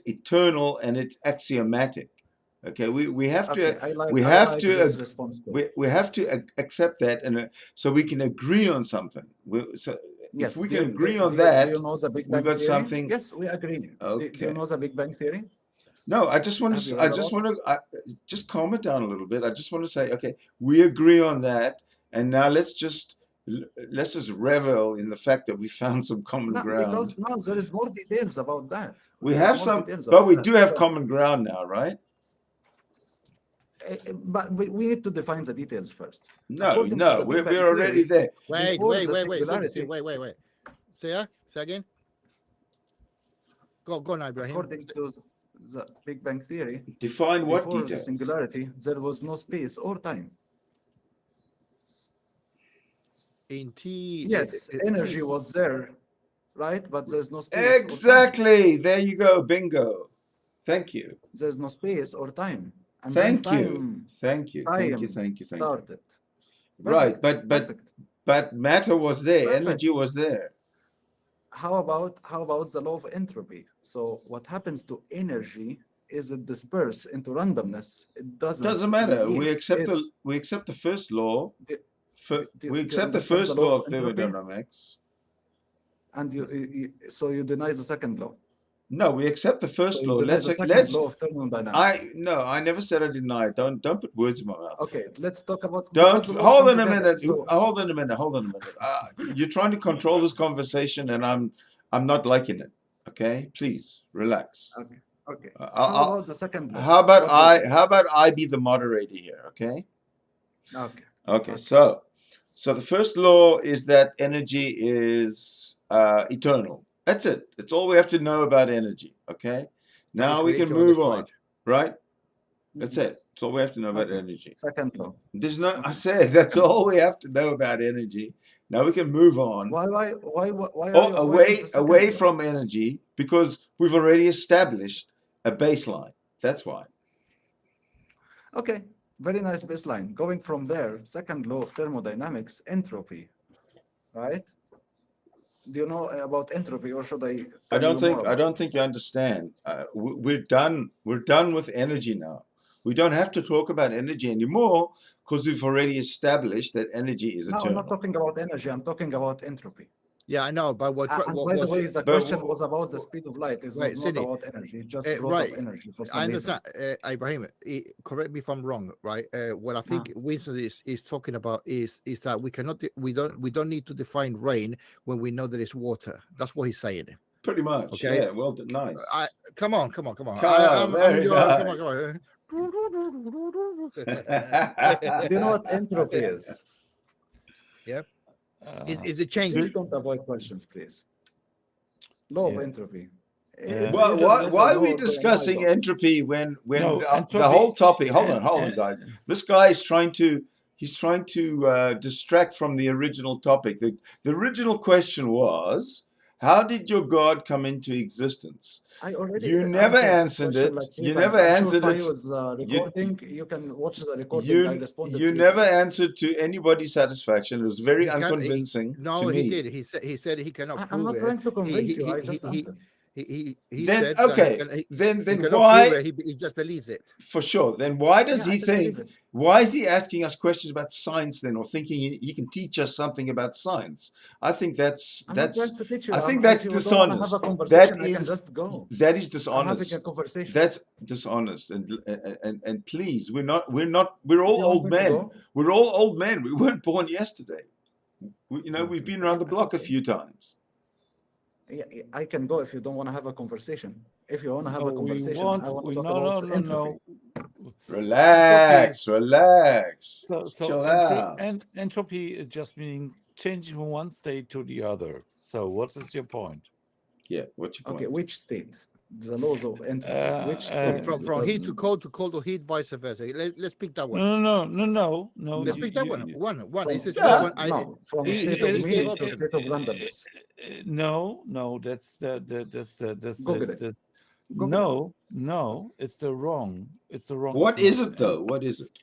eternal and it's axiomatic. Okay, we have to Okay, I like this response too. we have to accept that, and so we can agree on something. Yes, if we do can you- agree do on you- that, do you know the Big we Bang got Theory? something. Yes, we agree. Do you Okay. know the Big Bang Theory? No, I just want Have to. you I read just about want to. Just calm it down a little bit. I just want to say, okay, we agree on that, and now let's just revel in the fact that we found some common No, ground. because now there is more details about that. We There is have more some, details but about we that. do have So, common ground now, right? But we need to define the details first. No, According to no, the Big Bang we're already Theory, there. Wait, Before wait, the wait, wait. singularity- Wait. Say again. Go now, Ibrahim. according to the Big Bang Theory, Define what before the details? singularity, there was no space or time. In T. Yes, energy was there, right? But there's no space. or time. Exactly. There you go. Bingo. Thank you. There's no space or time. And Thank then you. time Thank you. Thank you. time Thank you. Thank you. started. Right, Perfect, perfect. but matter was there. Perfect. Energy was there. How about the law of entropy? So what happens to energy is it disperses into randomness. It Doesn't matter. create- We accept it- the first law. Do- We do you accept the understand first the law law of of entropy? thermodynamics. and you deny the second law. No, we accept the first So you law. deny Let's the second let's. law of thermodynamics. I never said I denied. Don't put words in my mouth. Okay, let's talk about. Don't because the laws hold come on a together. minute. So, Hold on a minute. Hold on a minute. You're trying to control this conversation, and I'm not liking it. Okay, please relax. okay. I'll- How about the second law? How about What is it? how about I be the moderator here? Okay. Okay. Okay. So the first law is that energy is eternal. That's it. That's all we have to know about energy. Okay. Now we can creator and move destroyer. on. Right. That's it. That's all we have to know about Okay. energy. Second law. There's no. I said that's all we have to know about energy. Now we can move on. Why are you Oh, avoiding the second away law? from energy, because we've already established a baseline. That's why. Okay, very nice baseline. Going from there, second law of thermodynamics, entropy, right? Do you know about entropy, or should I? I tell don't you think more I about don't think you understand. We're done. We're done with energy now. We don't have to talk about energy anymore because we've already established that energy is it? No, I'm eternal. not talking about energy. I'm talking about entropy. Yeah, I know, but what, And by the way, the But question was about the speed of light. It's Right, not Cindy. about energy. It just brought Right. up energy for some I reason. understand, Ibrahim. Correct me if I'm wrong, right? What I think Winston is talking about is that we don't need to define rain when we know that it's water. That's what he's saying. pretty much, Okay. yeah. Well, nice. Come on. Come on, I'm very your, nice. come on. Do you know what entropy is? Yeah. Uh, Is it change? Please don't avoid questions, please. Law of Yeah. entropy. Yeah. It's Why, easier why, yes or why are no we than discussing either. entropy when No, the entropy- whole topic? Hold and- on, guys. This guy is trying to distract from the original topic. The original question was, how did your God come into existence? I already You never answered question it. like three You times. never I'm sure answered Pio it. was recording. You can watch the recording. I You responded you three never times. answered to anybody's satisfaction. It was very He can't- unconvincing No, to he me. did. He said he cannot I'm prove not it. trying to convince he- you. I he- just he- answered. He Then said that okay, he then cannot why? prove it. He just believes it. For sure. Then why does Yeah, he I just believe think? it. Why is he asking us questions about science then, or thinking he can teach us something about science? I think that's I'm not trying to teach you. I think If that's you don't want to have dishonest. a conversation, That I can is just go. that is I'm having dishonest. a conversation. That's dishonest. And please, we're all Do you old want me to men. go? We're all old men. We weren't born yesterday. We've been around the block a Okay. few times. Yeah, I can go if you don't want to have a conversation. If you want to have No, a conversation, I want to talk no, about no, entropy. Relax. So Chill out. entropy is just meaning changing from one state to the other. So what is your point? Yeah. What's your point? Okay, which state? The laws of entropy. Which state? From heat to Because cold to heat, vice versa. Let's pick that one. No. Let's pick that one. One. It says Yeah. one. no, from he- state he- of he meaning gave up to state of randomness. No, that's Google it. no, it's the wrong. What is it though? What is it?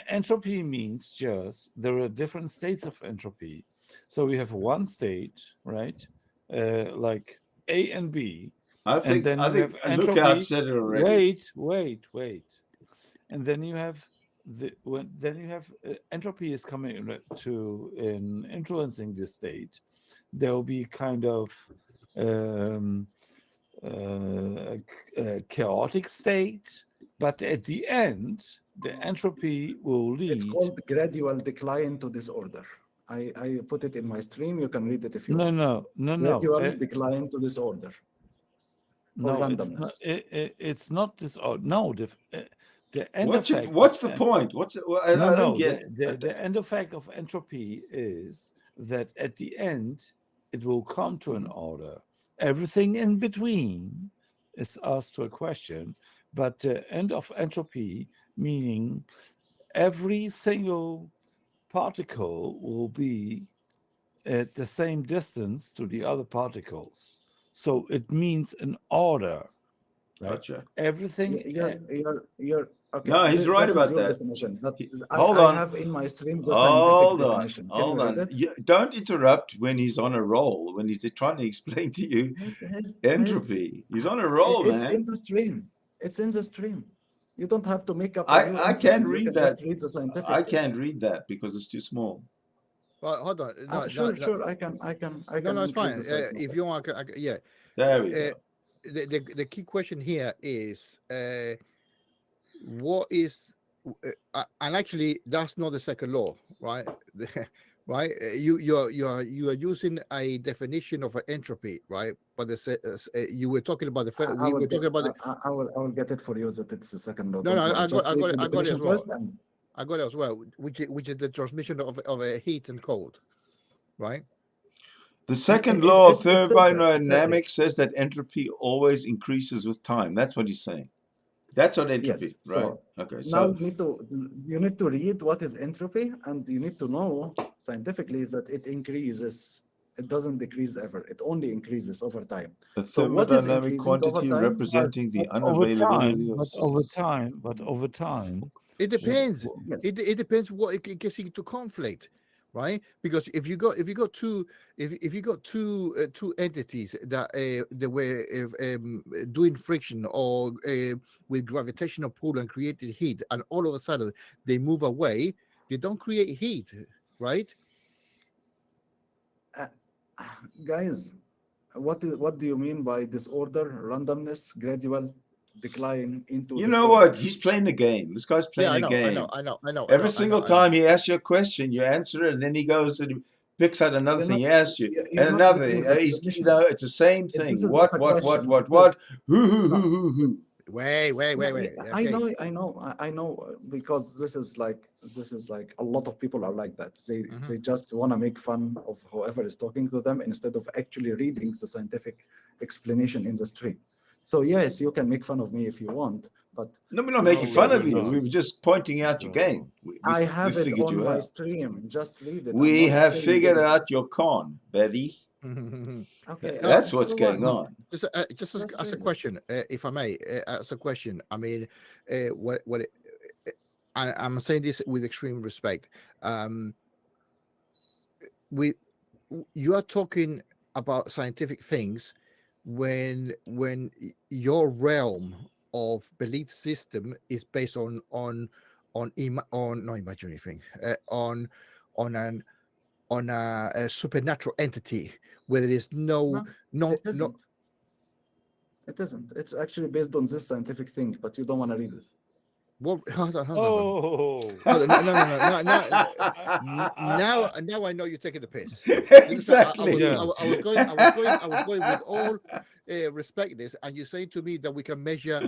Entropy means just there are different states of entropy. So we have one state, right? Like A and B. I think then you have Lookout entropy. said it already. Wait. And then you have entropy is coming to influencing this state. There will be kind of a chaotic state, but at the end, the entropy will lead. It's called gradual decline to disorder. I put it in my stream. You can read it if you want. No. Gradual decline to disorder. No, randomness. it's not disorder. No, the end What's effect. the point? I don't get. The end effect of entropy is that at the end it will come to an order. Everything in between is asked to a question, but the end of entropy, meaning every single particle will be at the same distance to the other particles. So it means an order, right? Gotcha. Everything. You're okay. No, he's right is about your that. Definition. Hold I on. have in my stream the Hold scientific on. definition. Can Hold you read on. it? Don't interrupt when he's on a roll. When he's trying to explain to you entropy. He's on a roll, It's man. in the stream. It's in the stream. You don't have to make up. I can't read you that. Just read the scientific. I can't read that because it's too small. Well, hold on. No, sure. I can. No, it's fine. increase the size If of you want, yeah. There we go. The key question here is what is and actually that's not the second law, right? Right? You are using a definition of entropy, right? But you were talking about the first. We were talking about. I will get it for you that it's the second law. No, I got it as well. First and, I got it as well, which is the transmission of a heat and cold, right? The second law of it says it. thermodynamics says that entropy always increases with time. That's what he's saying. That's what entropy, Yes, right? so Okay. now So you need to read what is entropy, and you need to know scientifically that it increases. It doesn't decrease ever. It only increases over time. the So what is thermodynamic increasing over quantity time? representing the over time, unavailability of but over time, It depends. Yes. It depends what it gets into conflict, right? Because if you got two entities that they were doing friction or with gravitational pull and created heat, and all of a sudden they move away, they don't create heat, right? Guys, what do you mean by disorder, randomness, gradual decline into You know disorder? what? He's playing the game. This guy's Yeah, playing a game. Every single I know. time he asks you a question, you answer it, and then he goes and picks out another You're thing not he asks you, you're and not another. getting the He's, definition. it's the same This thing. is not a What, question. what? This Who, no. who? Wait. Yeah, I Okay. know, I know, because this is like a lot of people are like that. They just want to make fun of whoever is talking to them instead of actually reading the scientific explanation in the stream. So yes, you can make fun of me if you want, but No, we're not No, making fun of we're you. not. We were just pointing out your No. game. I We have it figured on you my out. stream. Just read it. I'm We not have saying figured anything. out your con, Betty. Okay, That's what's so going what? on. Just Just as a read it. question, if I may, as a question. I mean, I'm saying this with extreme respect. You are talking about scientific things when your realm of belief system is based on not imaginary thing, on a supernatural entity where there is no It isn't. It isn't. It's actually based on this scientific thing, but you don't want to read it. Hold on. Oh. Hold on, no. Now I know you're taking the piss. Exactly. Yeah. I was going with all respect this, and you're saying to me that we can measure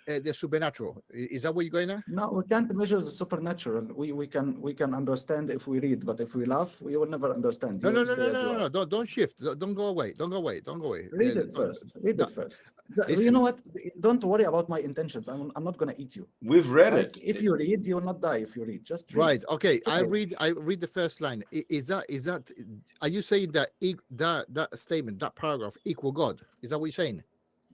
the supernatural. Is that where you're going now? No, we can't measure the supernatural. We can understand if we read, but if we laugh, we will never understand. No. You will stay as you are. Don't shift. Don't go away. Don't go away. Read it first. Read no, it first. listen. You know what? Don't worry about my intentions. I'm not gonna eat you. We've read Like, it. if you read, you will not die. If you read, just read. Right. Okay. It's I okay. read the first line. Is that? Are you saying that that statement, that paragraph, equal God? Is that what you're saying?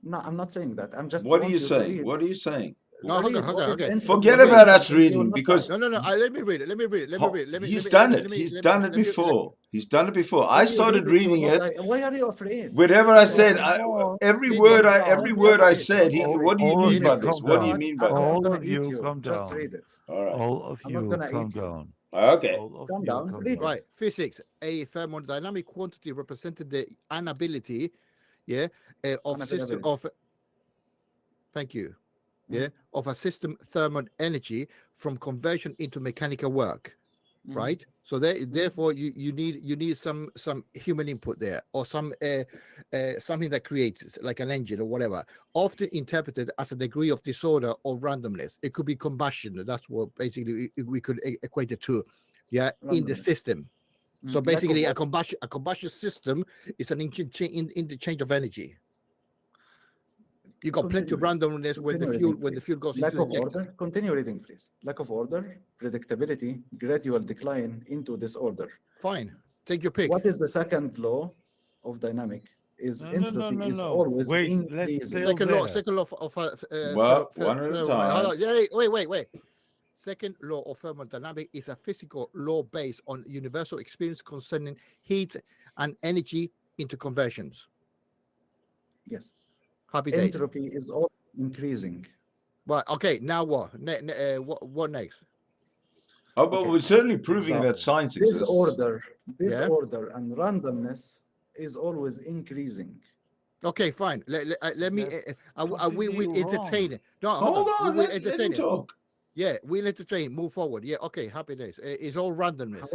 No, I'm not saying that. I'm just What are want you to saying? read. What are you saying? No, hold on, Read hold what on, is okay. entropy Forget based, about us something you will reading not because die. No. Let me read it. Let me read it. he's done it. He's done it before. He's done it before. I If you read started it, you will reading not it. die. Why are you afraid? Whatever I You said, are more every Idiot. word I afraid. said. Don't worry. What do you All of mean you by Idiot. this? calm What do you down. mean by I'm that? not All gonna of eat you you. calm Just down. read it. All right. All of I'm not you gonna calm eat you. down. Okay. All of Calm you down. calm Read down. Right. Physics. A thermodynamic quantity represented the inability, of system Unavailability. of. Thank you. Yeah, of a system thermal energy from conversion into mechanical work. Right. So therefore you need some human input there, or some something that creates like an engine or whatever, often interpreted as a degree of disorder or randomness. It could be combustion. That's what basically we could equate it to, in the Randomness. system. So Lack of basically a order. combustion system is an interchange of energy. You got plenty of Continue. randomness when the Continue fuel reading, please. goes Lack into the of injector. order. Continue reading, please. Lack of order, predictability, gradual decline into disorder. Fine, take your pick. What is the second law of dynamic? Is entropy is always Wait, let's increasing. still Second law there. of Well, one at a time. wait. Second law of thermodynamics is a physical law based on universal experience concerning heat and energy into conversions. Yes. Happy days. Entropy is always increasing. Well, okay. Now what? What next? Oh, but Okay. we're certainly proving So, that science exists. Disorder Yeah. and randomness is always increasing. Okay, fine. Let me. That's We will completely entertain wrong. it. No, Hold on, We will let entertain him it. talk. Yeah, we'll entertain. Move forward. Yeah. Okay. Happy days. It's all randomness.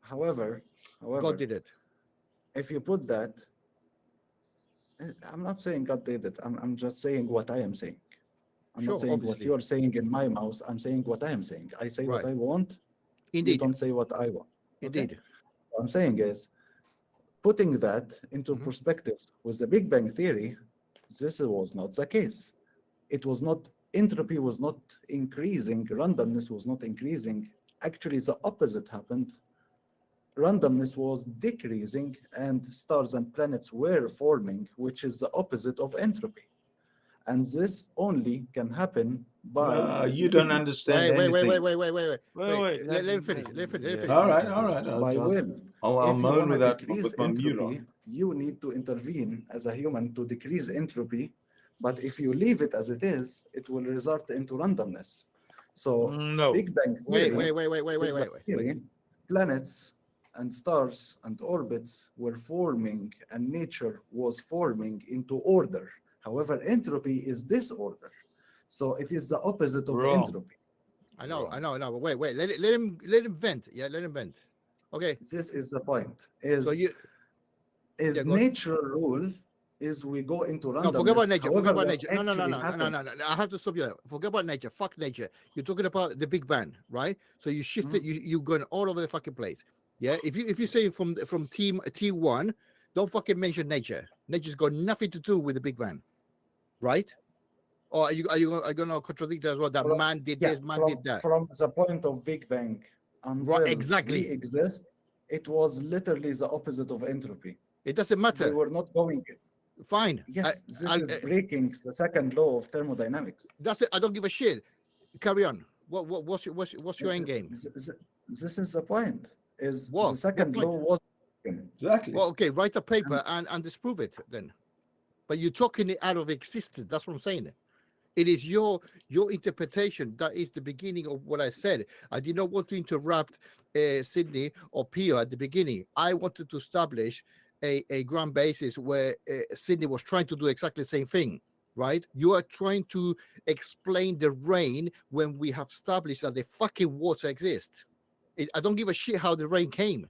However, God did it. if you put that, I'm not saying God did it. I'm just saying what I am saying. I'm Sure, not saying what obviously. you're saying in my mouth. I'm saying what I am saying. I say what Right. I want. You Indeed. don't say what I want. Okay? Indeed. What I'm saying is, putting that into Mhm. perspective with the Big Bang Theory, this was not the case. It was not, entropy was not increasing, randomness was not increasing. Actually, the opposite happened. Randomness was decreasing and stars and planets were forming, which is the opposite of entropy. And this only can happen by You don't will. understand Wait. anything. Wait, Let me finish. Let me finish. All right. By will. I'll If you moan want to without decrease with my mute entropy, on. you need to intervene as a human to decrease entropy. But if you leave it as it is, it will result into randomness. So No. Big Bang theory, Wait. Big Bang theory, planets and stars and orbits were forming and nature was forming into order. However, entropy is disorder. So it is the opposite of Wrong. entropy. I know. But wait. Let him vent. Yeah, let him vent. Okay. This is the point. Is So you yeah, go on. natural rule is we go into randomness. No, forget about nature. However, Forget about what nature. No. actually I have to stop you there. Forget about nature. Fuck nature. You're talking about the Big Bang, right? So you shifted. You're going all over the fucking place. Yeah. If you say from T1, don't fucking mention nature. Nature's got nothing to do with the Big Bang, right? Or are you gonna contradict as well that From- man did Yeah, this, man from, did that? from the point of Big Bang until exactly. we exist, it was literally the opposite of entropy. It doesn't We matter. were not going. Fine. Yes, this is breaking the second law of thermodynamics. That's it. I don't give a shit. Carry on. What's your end game? This is the point. Is What? the second What law was broken. Exactly. Well, okay, write a paper and disprove it then. But you're talking it out of existence. That's what I'm saying. It is your interpretation that is the beginning of what I said. I did not want to interrupt Sydney or Pio at the beginning. I wanted to establish a ground basis where Sydney was trying to do exactly the same thing, right? You are trying to explain the rain when we have established that the fucking water exists. I don't give a shit how the rain came.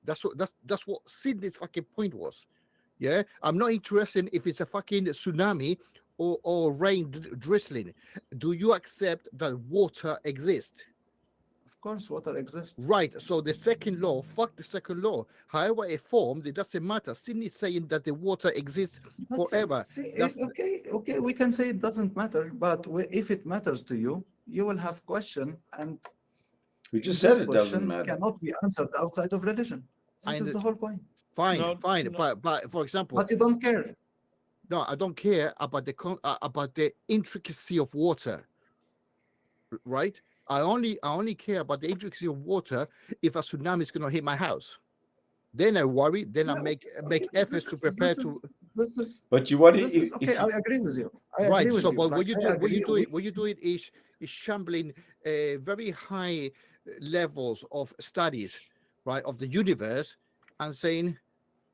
That's what Sydney's fucking point was. Yeah, I'm not interested if it's a fucking tsunami or rain drizzling. Do you accept that water exists? Of course, water exists. Right. So the second law, fuck the second law. However it formed, it doesn't matter. Sydney's saying that the water exists forever. Okay, we can say it doesn't matter, but if it matters to you, you will have question, and We just this said it doesn't question matter. cannot be answered outside of religion. This is the whole point. Fine, No, fine. no. But for example, But you don't care. no, I don't care about the intricacy of water. Right? I only care about the intricacy of water if a tsunami is going to hit my house. Then I worry. Then I No, make okay, efforts to prepare to. This is But you want this is okay. I agree with you. I Right. agree with So, you. but Like, what you do it is shambling very high levels of studies, right, of the universe, and saying,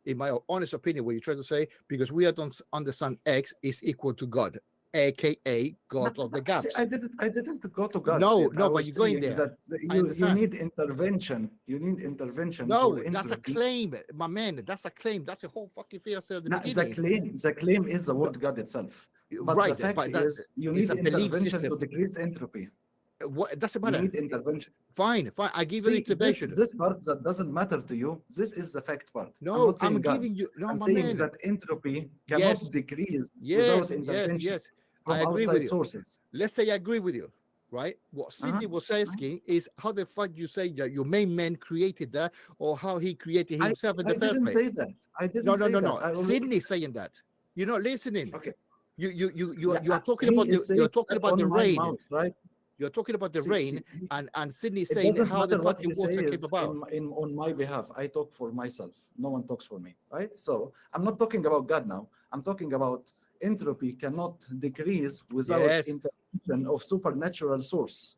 in my honest opinion, what you're trying to say, because we don't understand X is equal to God, aka God of the gaps. See, I didn't go to God. No, yet. I no, but was you're going saying there. that I you understand. need intervention. You need intervention. No, for that's a entropy. claim, my man. That's a claim. That's the whole fucking thing I said at the No, beginning. the claim is the word God itself. But Right, the fact but that is, you is need a belief intervention system. to decrease entropy. What doesn't You matter. need intervention. Fine. I give you See, intervention. this part that doesn't matter to you, this is the fact part. No, not saying I'm God. giving you. No, I'm my saying man. that entropy cannot Yes. decrease Yes, without intervention yes. from I agree with outside you. sources. Let's say I agree with you, right? What Sydney was asking is how the fuck you say that your main man created that, or how he created himself in the I first didn't place. say that. I didn't No. say that. I only- Sydney's saying that. You're not listening. Okay. You are Yeah, talking he about is saying you're talking that about on the my rain. mouth, right? You're talking about the See, rain, see, and Sydney's it saying doesn't how the matter what fucking you say water came is about. on my behalf. I talk for myself. No one talks for me, right? So I'm not talking about God now. I'm talking about entropy cannot decrease without Yes. intervention of supernatural source.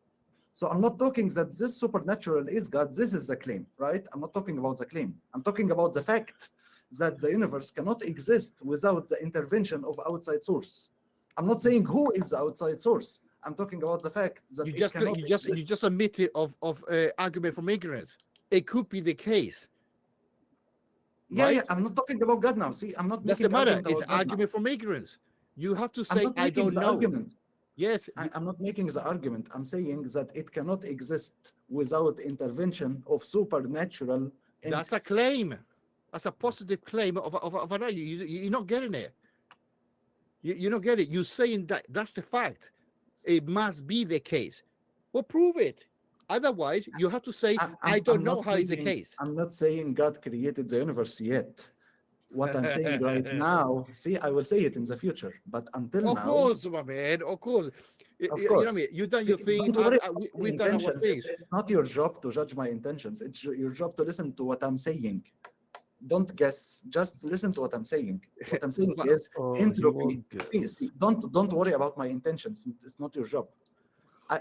So I'm not talking that this supernatural is God. This is the claim, right? I'm not talking about the claim. I'm talking about the fact that the universe cannot exist without the intervention of outside source. I'm not saying who is the outside source. I'm talking about the fact that You it just cannot you exist. just admitted of argument from ignorance. It could be the case. Yeah, right? yeah. I'm not talking about God now. See, I'm not Doesn't making matter. argument It's about God now. argument from ignorance. You have to I'm say not I making don't the know. argument. Yes, I'm not making the argument. I'm saying that it cannot exist without intervention of supernatural. that's a claim. That's a positive claim of an argument. You're not getting it. You don't get it. You're saying that that's the fact. It must be the case. Well, prove it. Otherwise, you have to say, I don't I'm know not how it's the saying- case. I'm not saying God created the universe yet. What I'm saying right now, see, I will say it in the future. But until Of now, course, my man. Of course. Of You know what I course. mean? You've done your See, thing. don't worry We've done our intentions. things. It's not your job to judge my intentions. It's your job to listen to what I'm saying. Don't guess. Just listen to what I'm saying. What I'm saying But- is Oh, he entropy. won't guess. Please don't worry about my intentions. It's not your job.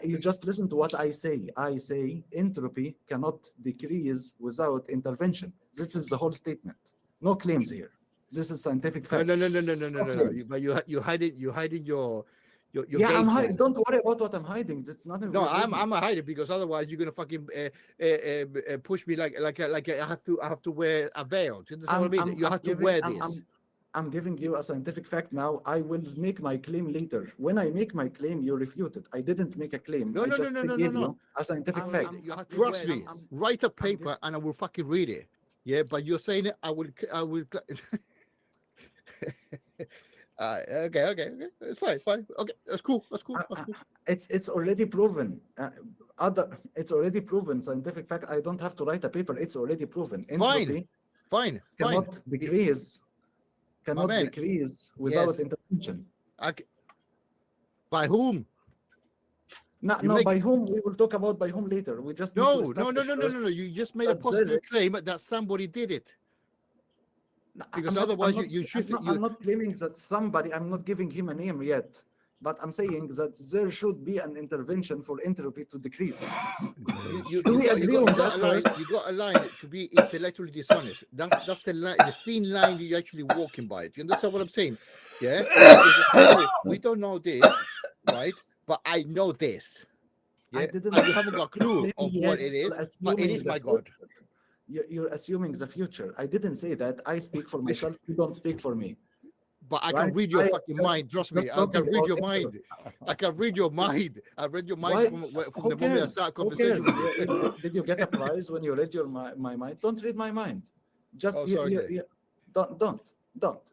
You just listen to what I say. I say entropy cannot decrease without intervention. This is the whole statement. No claims here. This is scientific fact. No. claims. But you hiding your Yeah, I'm game hiding. plan. Don't worry about what I'm hiding. That's not. No, I'm hiding because otherwise you're gonna fucking push me like I have to wear a veil. Do you understand what I mean? You have to wear this. I'm giving you a scientific fact now. I will make my claim later. When I make my claim, you refute it. I didn't make a claim. No, I no, just no, no, gave no, no. you a scientific fact. You have to trust me. Write a paper giving- and I will fucking read it. Yeah, but you're saying it. I will. Okay. It's fine. Okay, that's cool. It's already proven. It's already proven scientific fact. I don't have to write a paper. It's already proven. Entropy Fine. cannot decrease. Cannot man. decrease without Yes. intervention. By whom? No, You make- by whom we will talk about by whom later. We just need to No. establish first- You just made a that positive there- claim that somebody did it. No, Because I'm not- otherwise I'm not- you should. I'm not claiming that somebody. I'm not giving him a name yet, but I'm saying that there should be an intervention for entropy to decrease. Do we agree on that first? You got a line to be intellectually dishonest. That's the line, the thin line you're actually walking by. Do you understand what I'm saying? Yeah. We don't know this, right? But I know this. I Yeah. didn't- And you haven't got a clue Claim of yet, what it is, but it assuming is the my God. future. You're assuming the future. I didn't say that. I speak for myself. You don't speak for me. But I Right? can read your I fucking just- mind. Trust me, just I can talking read about your mind. I can read your mind. I read your mind Why? from Who the moment I cares? start Who conversation. cares? Did you get a prize when you read my mind? Don't read my mind. Just Oh, sorry. don't.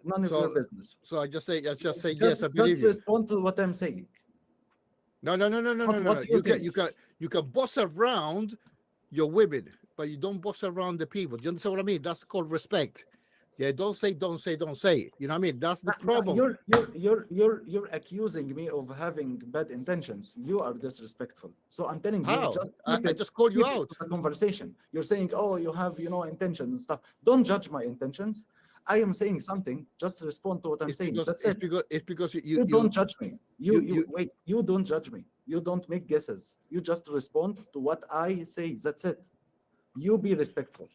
None of So, your business. So I just say yes, I Just believe you. respond to what I'm saying. No. What you think? You can boss around your women, but you don't boss around the people. Do you understand what I mean? That's called respect. Yeah, don't say. You know what I mean? That's the problem. You're accusing me of having bad intentions. You are disrespectful. So I'm telling you, How? just I just called you keep it out. to the conversation. You're saying, oh, you have intentions and stuff. Don't judge my intentions. I am saying something. Just respond to what I'm saying. That's it. It's because You don't judge me. you- Wait. You don't judge me. You don't make guesses. You just respond to what I say. That's it. You be respectful.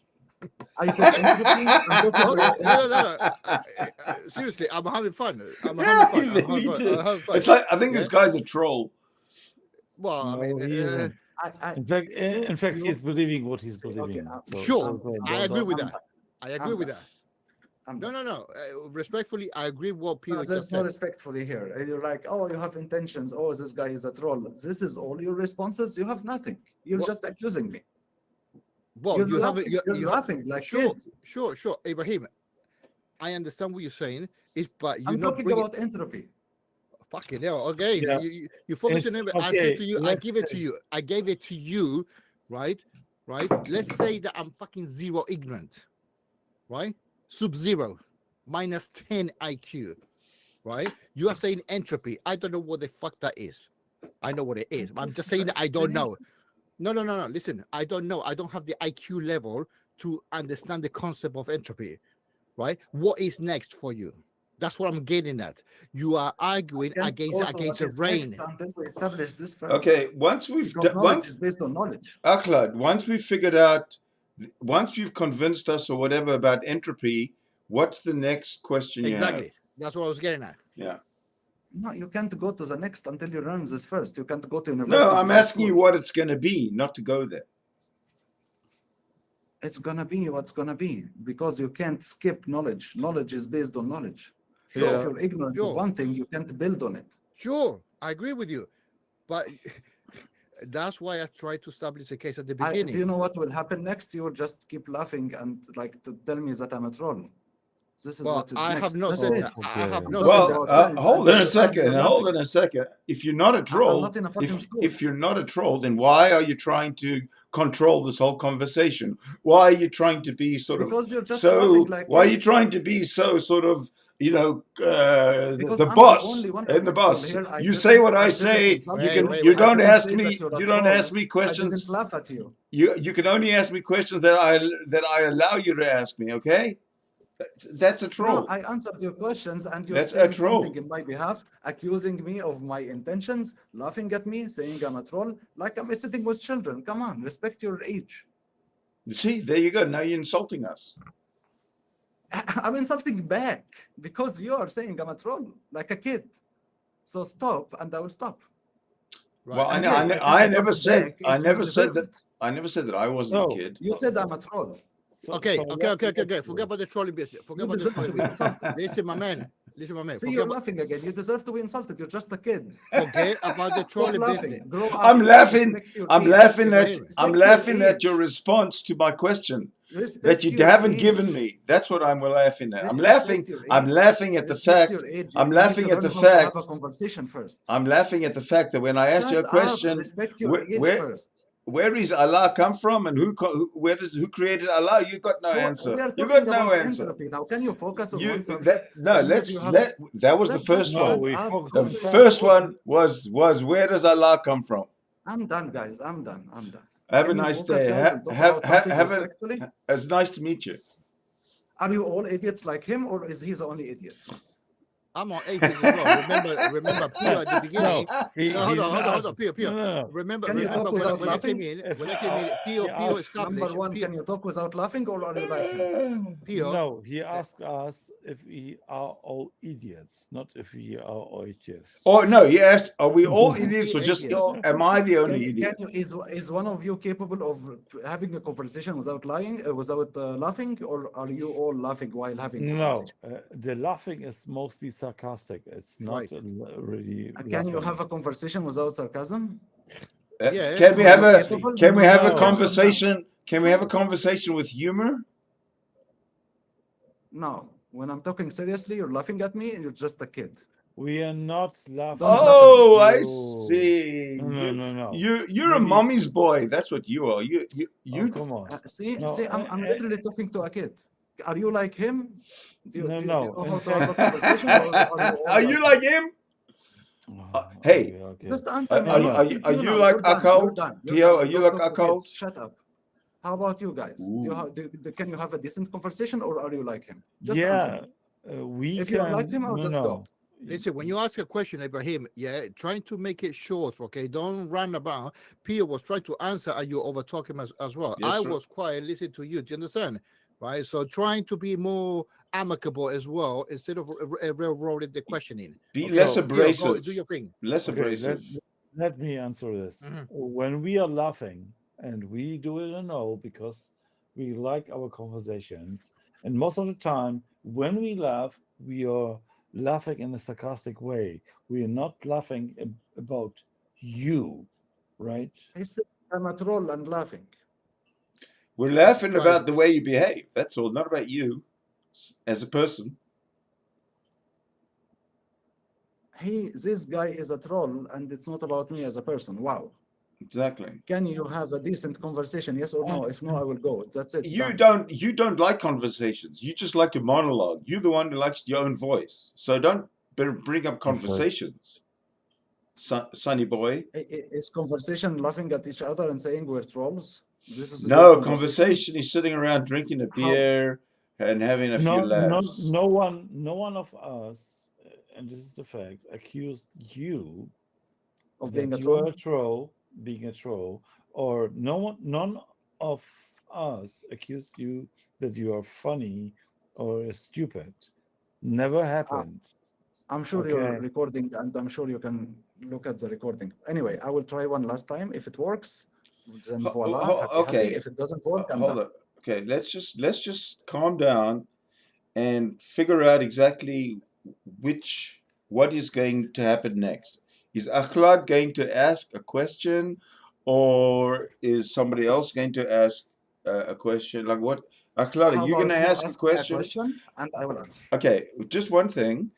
I said entropy. I'm talking Okay, about no. Seriously, I'm having fun. Me too. It's like I think this guy's a troll. Well, I mean, In fact, you- he's believing what he's believing. Sure, I don't- agree with I'm that. I agree with that. No. Respectfully, I agree with what Pio No, just there's no said. respectfully here. You're like, oh, you have intentions. Oh, this guy is a troll. This is all your responses. You have nothing. You're What? just accusing me. Well, You're you laughing, haven't. you're laughing like Sure, kids. sure, Ibrahim. I understand what you're saying. But you're I'm not talking bringing. about entropy. Fucking hell. Again, Yeah. you focus on it. I said Okay, to you, I let's give it to you. I gave it to you, right? Let's say that I'm fucking zero ignorant, right? Sub-zero, minus 10 IQ, right? You are saying entropy. I don't know what the fuck that is. I know what it is. I'm just saying that I don't know. No. Listen, I don't know. I don't have the IQ level to understand the concept of entropy, right? What is next for you? That's what I'm getting at. You are arguing Can't against go to what the is rain. next until we establish this first. Okay, once we've Because knowledge once is based on knowledge. Akhald, once we've figured out, once you've convinced us or whatever about entropy, what's the next question you Exactly. have? That's what I was getting at. Yeah. No, you can't go to the next until you learn this first. You can't go to university. No, I'm before asking you school. what it's going to be, not to go there. It's gonna be what's gonna be because you can't skip knowledge. Knowledge is based on knowledge. So if Yeah. you're ignorant Sure. of one thing, you can't build on it. Sure, I agree with you. But that's why I tried to establish a case at the Do beginning. you know what will happen next? You will just keep laughing and like to tell me that I'm a troll. This is Well, what is I next. have not That's said it. that. I Okay. have not Well, said about that. sense. hold I on a just- second. you're Hold laughing. on a second. If you're not a troll, not in a fucking school. if you're not a troll, then why are you trying to control this whole conversation? Why are you trying to be sort of Because you're just so? laughing like Why are you kids. trying to be so sort of? Because The I'm the boss only one and the respectful boss. here. I You didn't- say what I I didn't say. insult Wait, you. wait, You wait. don't I didn't ask say me. that you're a You don't troll. ask me I questions. didn't laugh at you. You can only ask me questions that I allow you to ask me. Okay. That's a No, troll. I answered your questions and you're That's a saying troll. something in my behalf, accusing me of my intentions, laughing at me, saying I'm a troll, like I'm sitting with children. Come on, respect your age. See, there you go. Now you're insulting us. I'm insulting back because you are saying I'm a troll, like a kid. So stop, and I will stop. Right. Well, And and yes, yes, I I can never insult said, back I if you never said deserve that, it. I never said that I wasn't a No. kid. You said I'm a troll. okay, so okay, let- okay. let's- Forget about the trolling business. Forget You about the deserve to trolling be business. insulted. Listen, my man. Listen, my man. See, Forget you're about, laughing again. You deserve to be insulted. You're just a kid. forget about the Stop trolling laughing. business. Grow up. I'm laughing. Respect your I'm age. laughing at. Ibrahim. I'm Respect your laughing at your age. response to my question that Respect you your haven't age. given me. That's what I'm laughing at. I'm Respect laughing. your I'm age. laughing at the Respect fact. your age. I'm You need to laughing at learn the how to have a fact. conversation first. I'm laughing at the fact that when I asked you a Shut up. question, Respect your age first. where is Allah come from and who created Allah? You got no We answer. are You talking got no about answer. entropy now. Can you focus on You one subject? no. Even if Let's you have let. That was the just first No, one. shut we up. focus The on Don't that. first expose one me. was where does Allah come from? I'm done, guys. I'm done. I'm done. Have a Can you nice focus, day. guys, and talk about something Have a. respectfully? It's nice to meet you. Are you all idiots like him, or is he the only idiot? I'm on atheist as well. Remember Pio at the No, beginning. he No, hold on, didn't ask. Pio. No. Remember, Can you remember talk when, without when I came laughing? in, Pio asked- established. Number one, Pio, can you talk without laughing, or are you like him? Pio, No, he asked us if we are all idiots, not if we are all atheists. Oh no, he asked, are we all idiots or just Atheists. am I the only Can idiot? you is one of you capable of having a conversation without lying, without laughing, or are you all laughing while having No, conversation? the laughing is mostly sarcastic. It's not Right. really. Can you laughing. have a conversation without sarcasm? Yeah, Can we are have you a capable? can we have a No. conversation? Can we have a conversation with humor? No. When I'm talking seriously, you're laughing at me, and you're just a kid. We are not laughing. Don't laugh at Oh, I you. see. No. You're a Maybe- mommy's boy. That's what you are. Oh, come on. See, No, I'm literally talking to a kid. Are you like him? Do you No, know no, how in to have a fact- conversation? Or are you all Are you like him? Oh, hey, okay. Just answer Are, me. are I'm you talking to are you you now. like You're done. You're Akhald? done. You're Pio, done. are you Don't like talk to kids. Akhald? Shut up. How about you guys? Can you have a decent conversation, or are you like him? Just answer Yeah, me. we If can. you're like him, I'll no, just no. go. Listen, when you ask a question, Ibrahim, yeah, trying to make it short, okay? Don't run about. Pio was trying to answer, and you over talk him as well. Yes, I sir. was quiet, listening to you. Do you understand? Right. So trying to be more amicable as well instead of railroading the questioning. Be Okay, less Pio, go, abrasive. do your thing. Less Okay, abrasive. let me answer this. Mhm. When we are laughing, and we do it in all because we like our conversations, and most of the time, when we laugh, we are laughing in a sarcastic way. We are not laughing about you, right? He said, I'm a troll and laughing. We're laughing Right. about the way you behave. That's all. Not about you as a person. This guy is a troll, and it's not about me as a person. Wow. Exactly. Can you have a decent conversation? Yes or no? If no, I will go. That's it. You Done. don't like conversations. You just like to monologue. You're the one who likes your own voice. So don't bring up conversations, sonny boy. Is conversation laughing at each other and saying we're trolls? This is a No, good conversation is sitting around drinking a beer and having a few laughs. No one of us, and this is the fact, accused you of being a that you are troll. being a troll, or none of us accused you that you are funny or stupid. Never happened. I'm sure you're Okay. recording, and I'm sure you can look at the recording. Anyway, I will try one last time. If it works, then voila. Happy, okay. happy. If it doesn't work, I'm Hold done. up. Okay, let's just calm down and figure out exactly what is going to happen next. Is Akhald going to ask a question, or is somebody else going to ask a question? Like what? Akhald, How are you going to about you ask a me question? and I will answer. Okay, just one thing.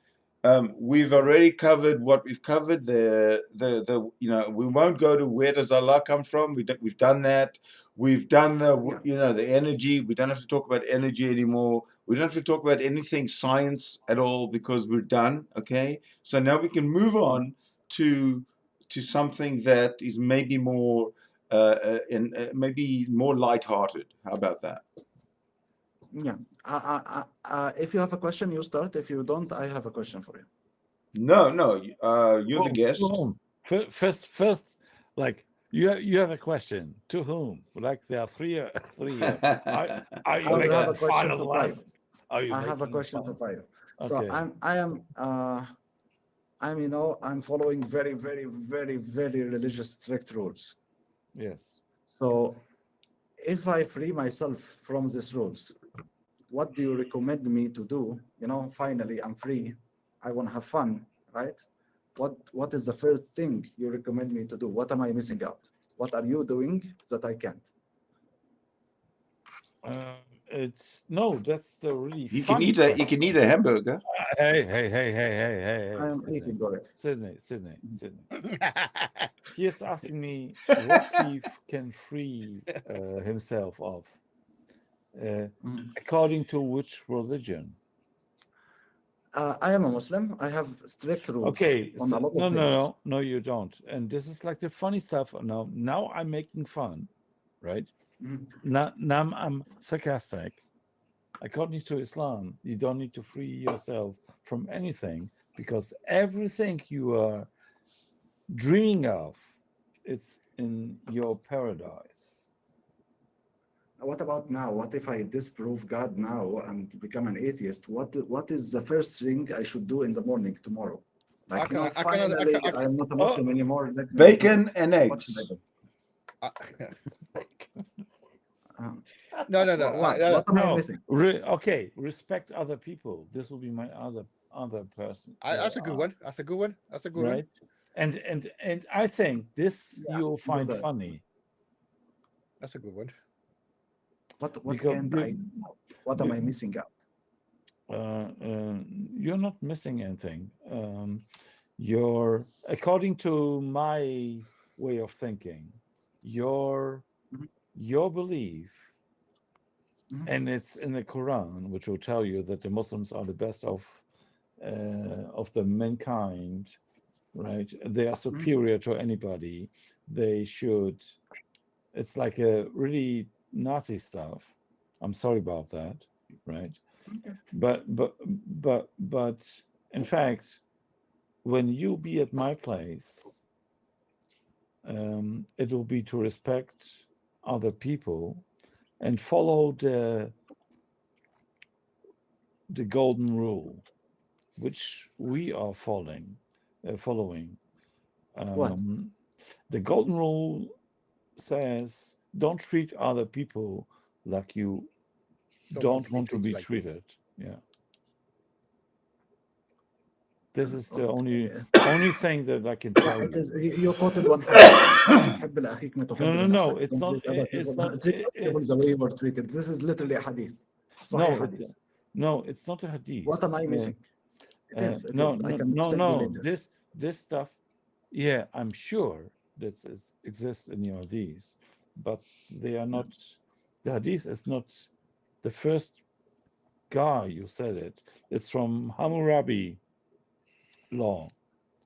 We've already covered what we've covered. We won't go to where does Allah come from. We've done that. We've done the energy. We don't have to talk about energy anymore. We don't have to talk about anything science at all because we're done. Okay, so now we can move on to something that is maybe more maybe more lighthearted. How about that? Yeah. If you have a question, you start. If you don't, I have a question for you. No, you're the To guest. whom? First, like you have a question to whom? Like there are three. Are you I will making have a fun question of to the Pio. last? Are you I have a making question to fun? Pio. So Okay. I'm following very, very, very, very religious strict rules. Yes. So if I free myself from these rules, what do you recommend me to do? Finally I'm free. I want to have fun, right? What is the first thing you recommend me to do? What am I missing out? What are you doing that I can't? That's the really You can funny eat a question. hamburger. Hey, I am Sydney. eating already. Sydney. He is asking me what he can free himself of. According to which religion? I am a Muslim. I have strict rules Okay, on a lot of things. no, you don't. And this is like the funny stuff. Now I'm making fun, right? Mhm. Now I'm sarcastic. According to Islam, you don't need to free yourself from anything because everything you are dreaming of, it's in your paradise. What about now? What if I disprove God now and become an atheist? What is the first thing I should do in the morning tomorrow? Like, finally, I'm not a Muslim anymore. Let me do Bacon it. and What should I eggs. do? No. What am I missing? Okay, respect other people. This will be my other person. That's a good one. That's a good one. That's a good one. Right? And I think this Yeah, you'll find that. funny. That's a good one. What Because can't I do? What am I missing out? You're not missing anything. You're, according to my way of thinking, your belief, and it's in the Quran, which will tell you that the Muslims are the best of the mankind, right? They are superior to anybody. They should. It's like a really Nazi stuff. I'm sorry about that, right? Okay. But in fact, when you be at my place, it will be to respect other people and follow the golden rule, which we are following. What? The golden rule says, don't treat other people like you don't want to be treated. Yeah. This is the only thing that I can tell you. You quoted one hadith. حب لأخيك ما تحب No, لنفسك. it's Don't not. treat other It's people- not. treat people the way you were treated. This is literally a hadith. صحيح hadith. No, it's not a hadith. What am I missing? It is. No. I can send you later. This stuff. Yeah, I'm sure that exists in your hadith, but they are not. The hadith is not the first guy you said it. It's from Hammurabi law,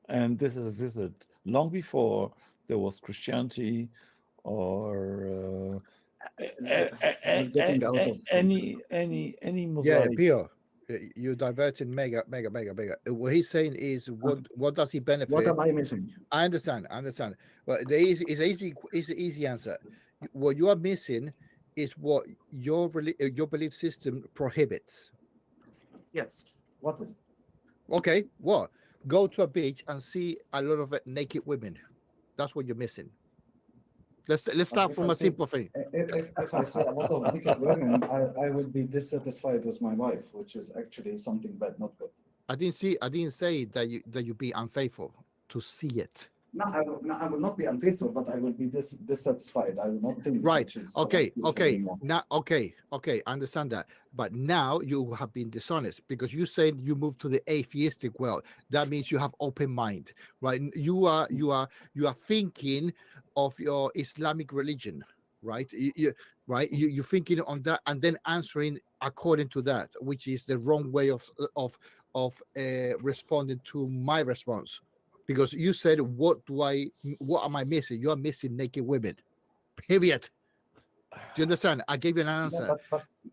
and this existed long before there was Christianity or getting out of any Muslim. Yeah, Pio, you're diverting mega. What he's saying is, what does he benefit? What am I missing? I understand. But there is an easy answer. What you are missing is what your belief system prohibits. Yes. What is it? Okay, what? Go to a beach and see a lot of naked women. That's what you're missing. Let's start from a simple thing. If I see a lot of naked women, I will be dissatisfied with my wife, which is actually something bad, not good. I didn't say that you be unfaithful to see it. No, I will not be unfaithful, but I will be dissatisfied. I will not think. Right. such is Okay. anymore. Now, okay. I understand that. But now you have been dishonest because you said you moved to the atheistic world. That means you have open mind, right? You are thinking of your Islamic religion, right? You're thinking on that and then answering according to that, which is the wrong way of responding to my response. Because you said, what am I missing? You are missing naked women. Period. Do you understand? I gave you an answer.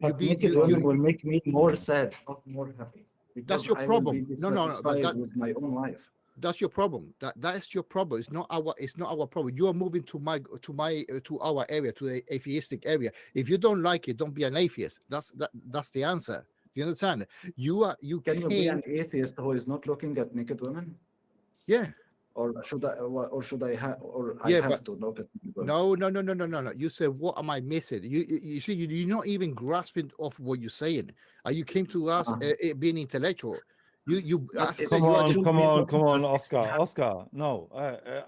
But being naked women will make me more sad, not more happy. Because your I will problem. be No, but dissatisfied with my own life. that's your problem. That's your problem. It's not our problem. You are moving to our area, to the atheistic area. If you don't like it, don't be an atheist. That's the answer. Do you understand? You Can you be came, an atheist who is not looking at naked women? yeah. Or should I Yeah, have but to look at naked women? No. You said, what am I missing? You see, you're not even grasping of what you're saying. You came to us being intellectual. You But as I it- said, Come you are on, the, come be on, something come on, that makes me Oscar, happy. Oscar. No,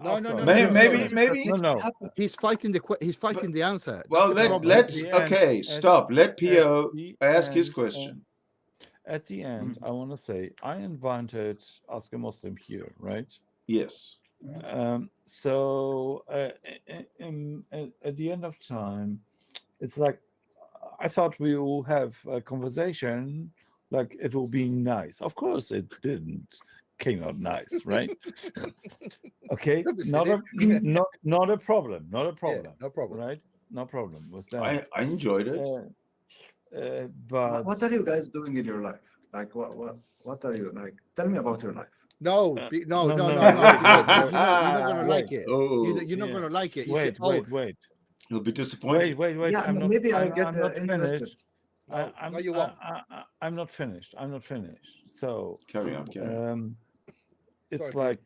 No, Oscar. no, Maybe, no, maybe, Something maybe. that makes me No. happy. he's fighting the answer. That's Well, the problem. let's At the end- okay. at- Stop. Let Pio the ask his end, question. At the end, I want to say I invited Ask a Muslim here, right? Yes. So at the end of time, it's like I thought we will have a conversation, like it will be nice. Of course, it didn't came out nice, right? Okay, Don't be not a silly. not a problem, not a Yeah, problem, no problem. right? No problem with that. I enjoyed it. But What are you guys doing in your life? Like what are you like? Tell me about your life. No, Uh, no, no, no, no, no, wait, no. wait, Because wait, you're not gonna like wait. it. Oh, You're not Yeah. gonna like it. You say, Wait. he'll be disappointed. Wait. Yeah, I'm not. maybe I get I'm not interested. finished. no, no, you won't. I'm not finished. I'm not finished. So Carry on. it's Sorry, like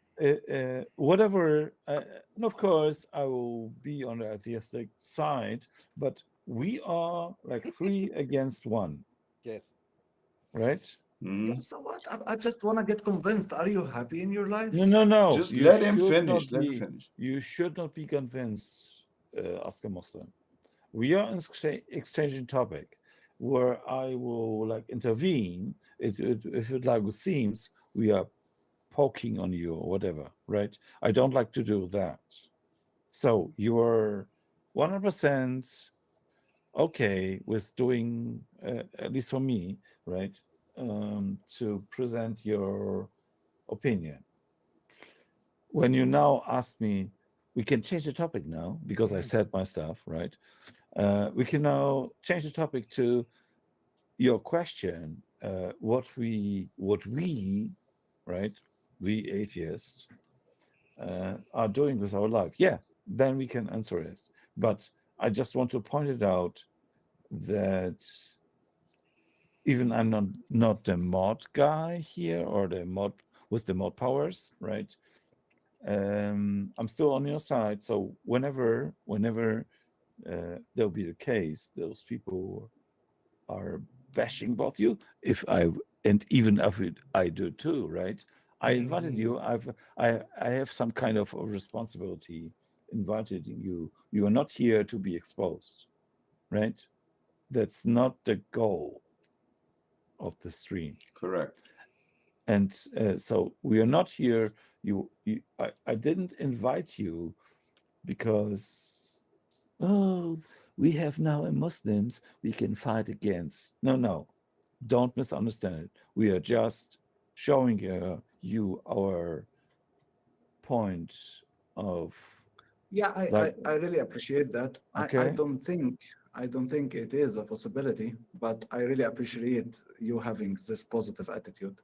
whatever. And of course, I will be on the atheistic side, but we are like 3 against 1, Yes. right? Mhm. So what? I just want to get convinced. Are you happy in your lives? No. Just You let him should finish. not Let him be- finish. You should not be convinced, Ask a Muslim. We are exchanging topic where I will like intervene. If it like seems we are poking on you or whatever, right? I don't like to do that. So you are 100% okay with doing, at least for me, right? To present your opinion. When you now ask me, we can change the topic now because I said my stuff, right? We can now change the topic to your question. What we, right? We atheists are doing with our life. Yeah, then we can answer it. But I just want to point it out that even I'm not the mod guy here or the mod with the mod powers, right? I'm still on your side. So whenever there'll be the case, those people are bashing both you. And even if I do too, right? I invited you. I have some kind of a responsibility invited you. You are not here to be exposed, right? That's not the goal of the stream. Correct. And so we are not here. I didn't invite you because, oh, we have now a Muslims we can fight against. No, don't misunderstand it. We are just showing you our point of. Yeah, Like- I really appreciate that. I Okay. don't think it is a possibility, but I really appreciate you having this positive attitude.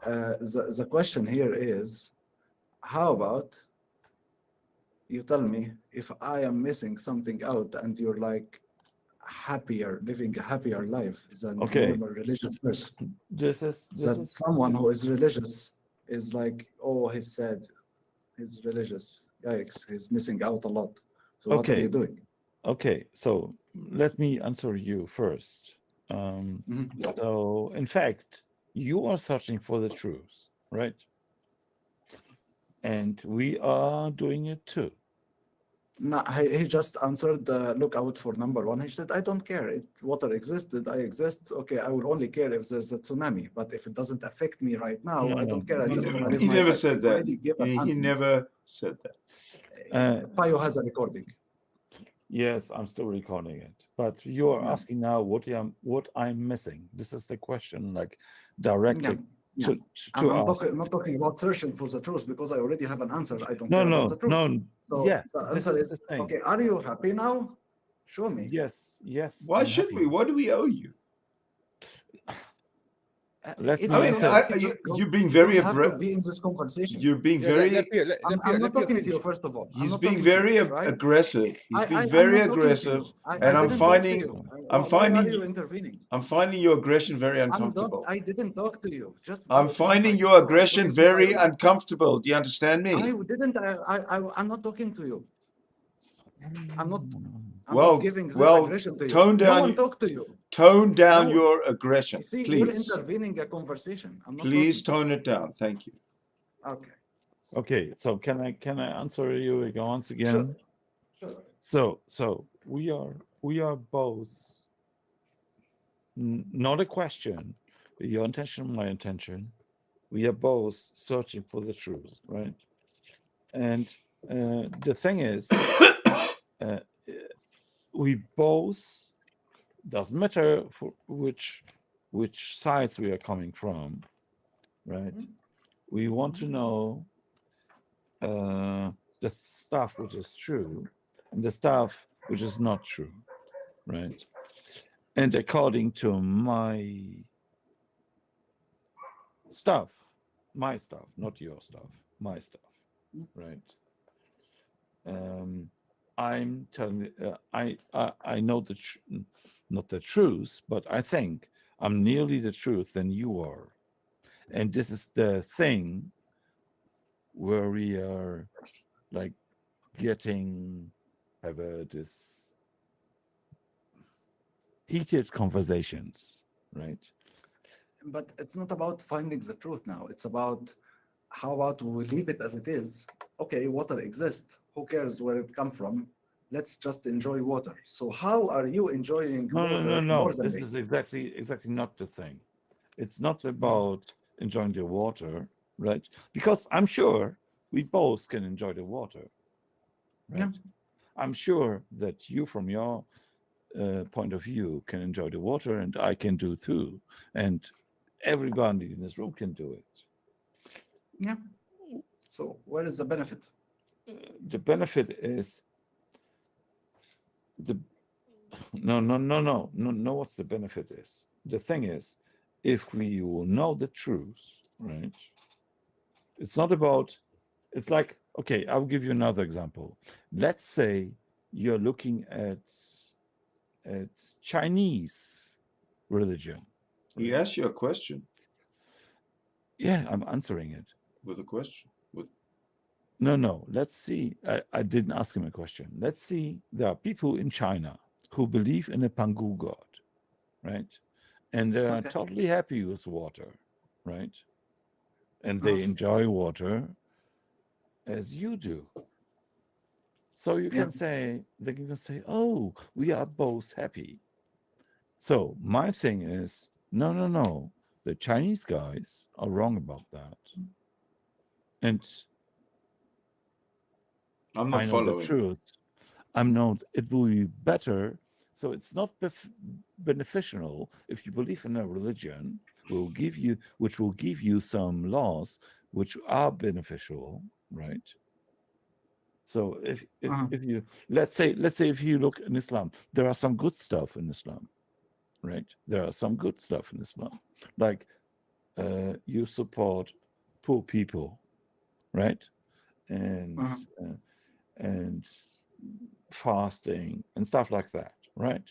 The question here is, how about you tell me if I am missing something out and you're like happier, living a happier life than a Okay. normal religious person? This is Someone who is religious is like, oh, he's sad, he's religious. Yikes, he's missing out a lot. So what are Okay. you doing? okay. So let me answer you first. So in fact, you are searching for the truth, right? And we are doing it too. No, he just answered, look out for number one. He said, I don't care. Water existed, I exist. Okay, I will only care if there's a tsunami. But if it doesn't affect me right now, No, I don't care. I He just never, want to live he my never life. said He that. already gave an He answer. never said that. Pio has a recording. Yes, I'm still recording it. But you're Yeah. asking now what I'm missing. This is the question, like directly Yeah. to I'm ask. not talking about searching for the truth because I already have an answer. I don't No, care no, about the truth. no. So Yeah, the this answer is is, the thing. okay, are you happy now? Show me. Yes, yes. Why I'm should happy. we? What do we owe you? Let If me I you mean, don't answer. like it, just go. you're being You very don't have to be in this conversation. You're being Yeah, very. let Pio, I'm not let Pio talking to finish. you, first of all. I'm He's not being talking to very you, right? aggressive. He's being I'm very not talking to aggressive, you. I and I'm didn't talk to finding. you. I'm Why finding. are you intervening? I'm finding your aggression very I'm not. uncomfortable. I didn't talk to you. Just I'm go to finding my your I'm aggression talking to my very room. uncomfortable. Do you understand me? I didn't. I'm not talking to you. I'm not. I'm Well, not giving this well, aggression to you. tone No down. one talked to you. Tone down No. your aggression, You see, you're please. intervening a conversation. I'm not Please talking. tone it down. Thank you. Okay. Okay, so can I answer you again once again? Sure. So we are both not a question, your intention, my intention. We are both searching for the truth, right? And the thing is, uh, we both doesn't matter for which sides we are coming from, right? We want to know the stuff which is true and the stuff which is not true, right? And according to my stuff, not your stuff, my stuff, right? I'm telling I know not the truth, but I think I'm nearly the truth than you are, and this is the thing where we are like getting have this heated conversations, right? But it's not about finding the truth now. It's about how about we leave it as it is. Okay, water exists. Who cares where it come from? Let's just enjoy water. So how are you enjoying water more than This me? is exactly not the thing. It's not about enjoying the water, right? Because I'm sure we both can enjoy the water, right? Yeah. I'm sure that you, from your point of view, can enjoy the water, and I can do too, and everybody in this room can do it. Yeah. So where is the benefit? The benefit is the no. What's the benefit is? The thing is, if we will know the truth, right? It's not about. It's like, okay, I'll give you another example. Let's say you're looking at Chinese religion. He asked you a question Yeah, I'm answering it. with a question. With No. Let's see. I didn't ask him a question. Let's see. There are people in China who believe in a Pangu god, right? And they are Okay. totally happy with water, right? And they enjoy water as you do. So you Yeah. can say, they can say, oh, we are both happy. So my thing is, no. The Chinese guys are wrong about that. And I'm I not know the following. truth. I'm not, it will be better. So it's not beneficial if you believe in a religion which will give you some laws which are beneficial, right? So if you let's say if you look in Islam, there are some good stuff in Islam, right? There are some good stuff in Islam, like you support poor people, right? And and fasting and stuff like that, right?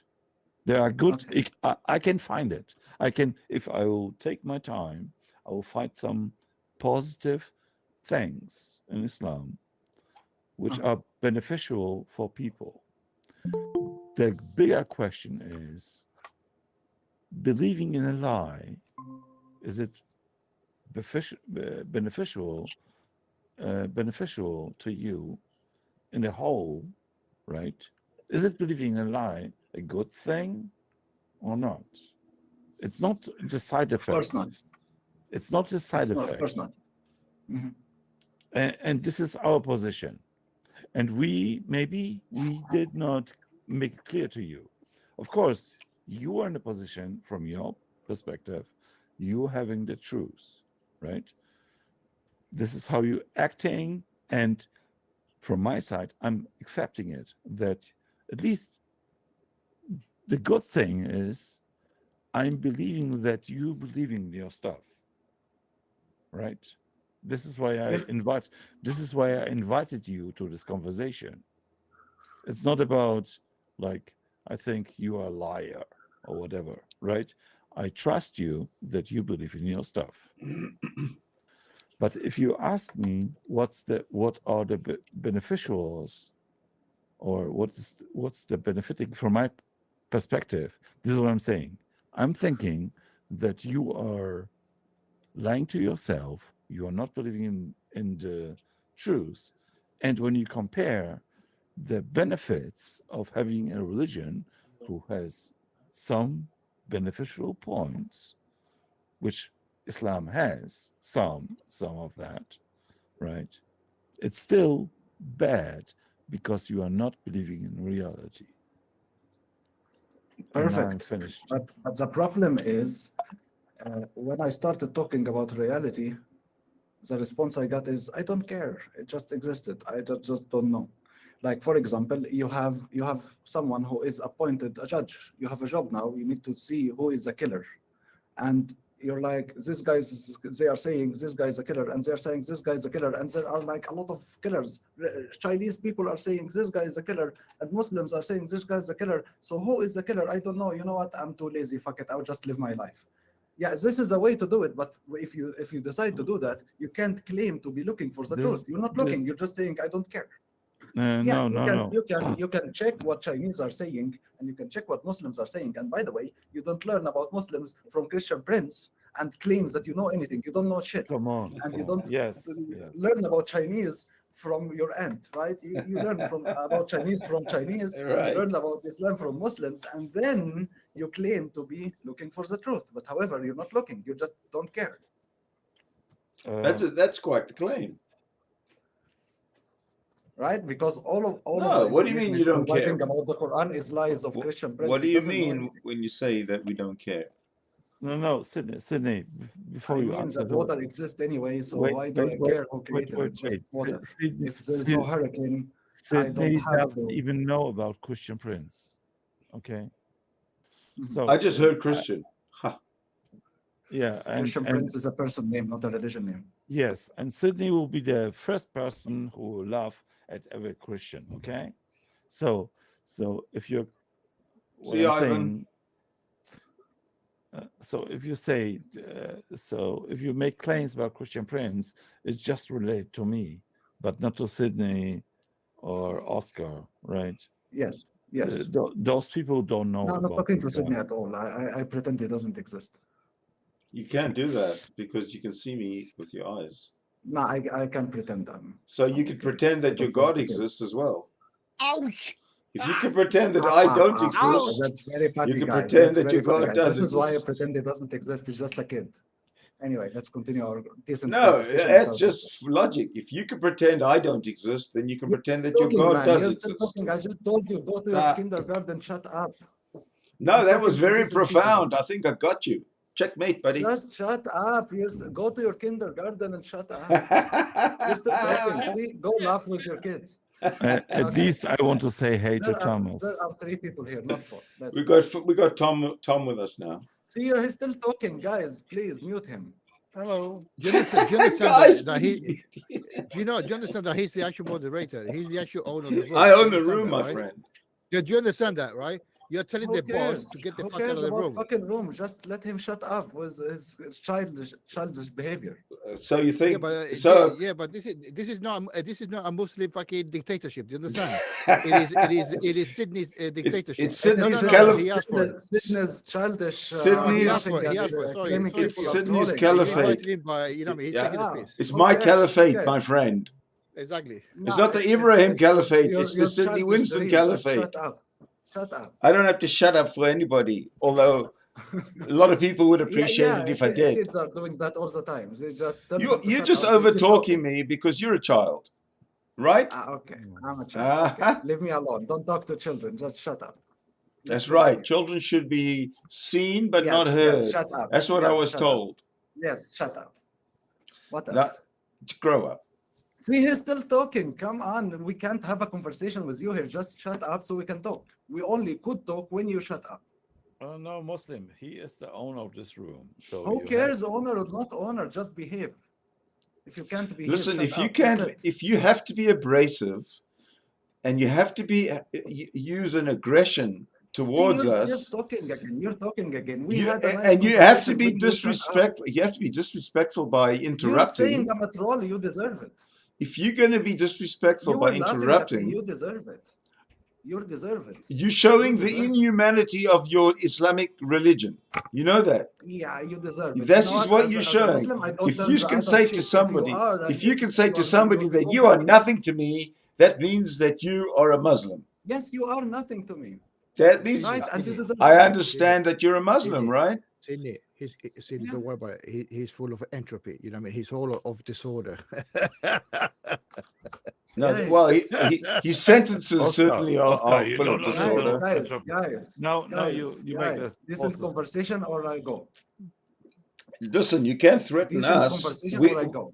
There are good. Okay. I can find it. I can, if I will take my time, I will find some positive things in Islam which are beneficial for people. The bigger question is, believing in a lie, is it beneficial to you in the whole, right? Is it believing in a lie a good thing or not? It's not the side effect. Of course not. It's not the side effect. Of course not. And this is our position. And maybe we did not make it clear to you. Of course, you are in a position, from your perspective, you having the truth, right? This is how you're acting. And from my side, I'm accepting it, that at least the good thing is I'm believing that you believe in your stuff, right? This is why Yeah. this is why I invited you to this conversation. It's not about like I think you are a liar or whatever, right? I trust you that you believe in your stuff. But if you ask me what are the beneficials, or what's the benefiting from my perspective, this is what I'm saying. I'm thinking that you are lying to yourself, you are not believing in the truth, and when you compare the benefits of having a religion who has some beneficial points, which Islam has some of that, right? It's still bad because you are not believing in reality. And now I'm Perfect. finished. But the problem is, when I started talking about reality, the response I got is, I don't care. It just existed. I just don't know. Like, for example, you have someone who is appointed a judge. You have a job now. You need to see who is the killer, and you're like, they are saying this guy is a killer, and they're saying this guy is a killer, and there are like a lot of killers. Chinese people are saying this guy is a killer, and Muslims are saying this guy is a killer. So who is the killer? I don't know. You know what? I'm too lazy. Fuck it. I'll just live my life. Yeah, this is a way to do it. But if you decide to do that, you can't claim to be looking for the truth. You're not looking. You're just saying I don't care. Yeah, No. you can check what Chinese are saying, and you can check what Muslims are saying. And by the way, you don't learn about Muslims from Christian Prince and claims that you know anything. You don't know shit. Come on. And you don't Yes. learn about Chinese from your aunt, right? You learn about Chinese from Chinese, Right. you learn about Islam from Muslims, and then you claim to be looking for the truth. But however, you're not looking. You just don't care. That's quite the claim. Right? Because all of No, the what do you mean information you don't providing care? about the Quran is lies of Christian Prince. What do He you doesn't know mean anything. when you say that we don't care? No, Sydney, before I you mean answer that water exists anyway, so wait, why do wait, I care who wait, created wait, it? Just wait. water. Sydney, If there's no hurricane, I Sydney don't have doesn't to. even know about Christian Prince. Okay. So I just heard Christian. Huh. yeah, Christian Prince is a person name, not a religion name. yes, and Sydney will be the first person who will laugh at every Christian. Okay. So if you're See, Ivan. So if you say, so if you make claims about Christian Prince, it's just related to me, but not to Sydney or Oscar, right? Yes. Those people don't know. No, I'm not about talking to this guy. Sydney at all. I pretend he doesn't exist. You can't do that because you can see me with your eyes. No, I can pretend. So you can pretend that your God exists as well. Ouch! If you can pretend that I don't exist, That's very funny, you can guys. pretend That's that your very funny, God guys. does This is why I exist. pretend he doesn't exist. He's just a kid. Anyway, let's continue our decent No, conversation. that's just logic. If you can pretend I don't exist, then you can pretend that your God does You're still exist. talking. I just told you, go to your kindergarten, shut up. No, I'm that was talking to very decent people. profound. I think I got you. Checkmate, buddy. Just shut up. Go to your kindergarten and shut up. You're still talking. See, go laugh with your kids. At least I want to say hey to Thomas. There are 3 people here, not 4. That's we got Tom with us now. See, he's still talking, guys. Please mute him. Hello. Do you understand Guys, that please do you understand that he's the actual moderator? He's the actual owner of the room. I Do own you the understand room, that, my right? friend. Do you understand that, right? You're telling Who the cares? boss to get the Who fuck out cares of the about room. fucking room? Just let him shut up with his childish behavior. So you think? Yeah, but this is not a Muslim fucking dictatorship. Do you understand? it is Sydney's dictatorship. It's Sydney's Sydney's childish. It's Sydney's caliphate. He's taking the piss. It's my caliphate, my friend. Exactly. It's not the Ibrahim caliphate. It's the Sydney Winston caliphate. Shut up. I don't have to shut up for anybody, although a lot of people would appreciate it if I did. Kids are doing that all the time. They just you're just over talking me because you're a child, right? Okay, I'm a child. Okay. Leave me alone. Don't talk to children. Just shut up. That's right. Children should be seen but not heard. Yes, shut up. That's what I was told. Yes, shut up. What else? Grow up. See, he's still talking. Come on, we can't have a conversation with you here. Just shut up so we can talk. We only could talk when you shut up. No, Muslim. He is the owner of this room. So Who you cares, owner or not owner? Just behave. If you can't behave, Listen, shut if you up. That's can't, it. if you have to be abrasive, and you have to be use an aggression See, towards you're just us, talking again. You're talking again. We you had a nice and you have to conversation be when you shut up. disrespectful. You have to be disrespectful by You're saying interrupting. I'm a troll. You deserve it. If you're going to be disrespectful You by were laughing at me. interrupting, You deserve it. You deserve it. you're showing the deserve it. inhumanity of your Islamic religion. You know that. Yeah, you deserve it. This You know is what? what you're As a showing. Muslim, I don't If tell you the can other say shit. to If somebody, you are, if you can say to you're somebody that go you are back. nothing to me, that means that you are a Muslim. Yes, you are nothing to me. That means Right, and you deserve I it. understand that you're a Muslim, right? Sydney, Yeah. don't worry about it. He's full of entropy. You know what I mean? He's all of disorder. No, Guys. well, his sentences Oscar, certainly Oscar, are you full of don't understand disorder. Guys, No, guys, you make guys, this decent also. conversation or I go. Listen, you can't threaten Decent us. conversation We or I go.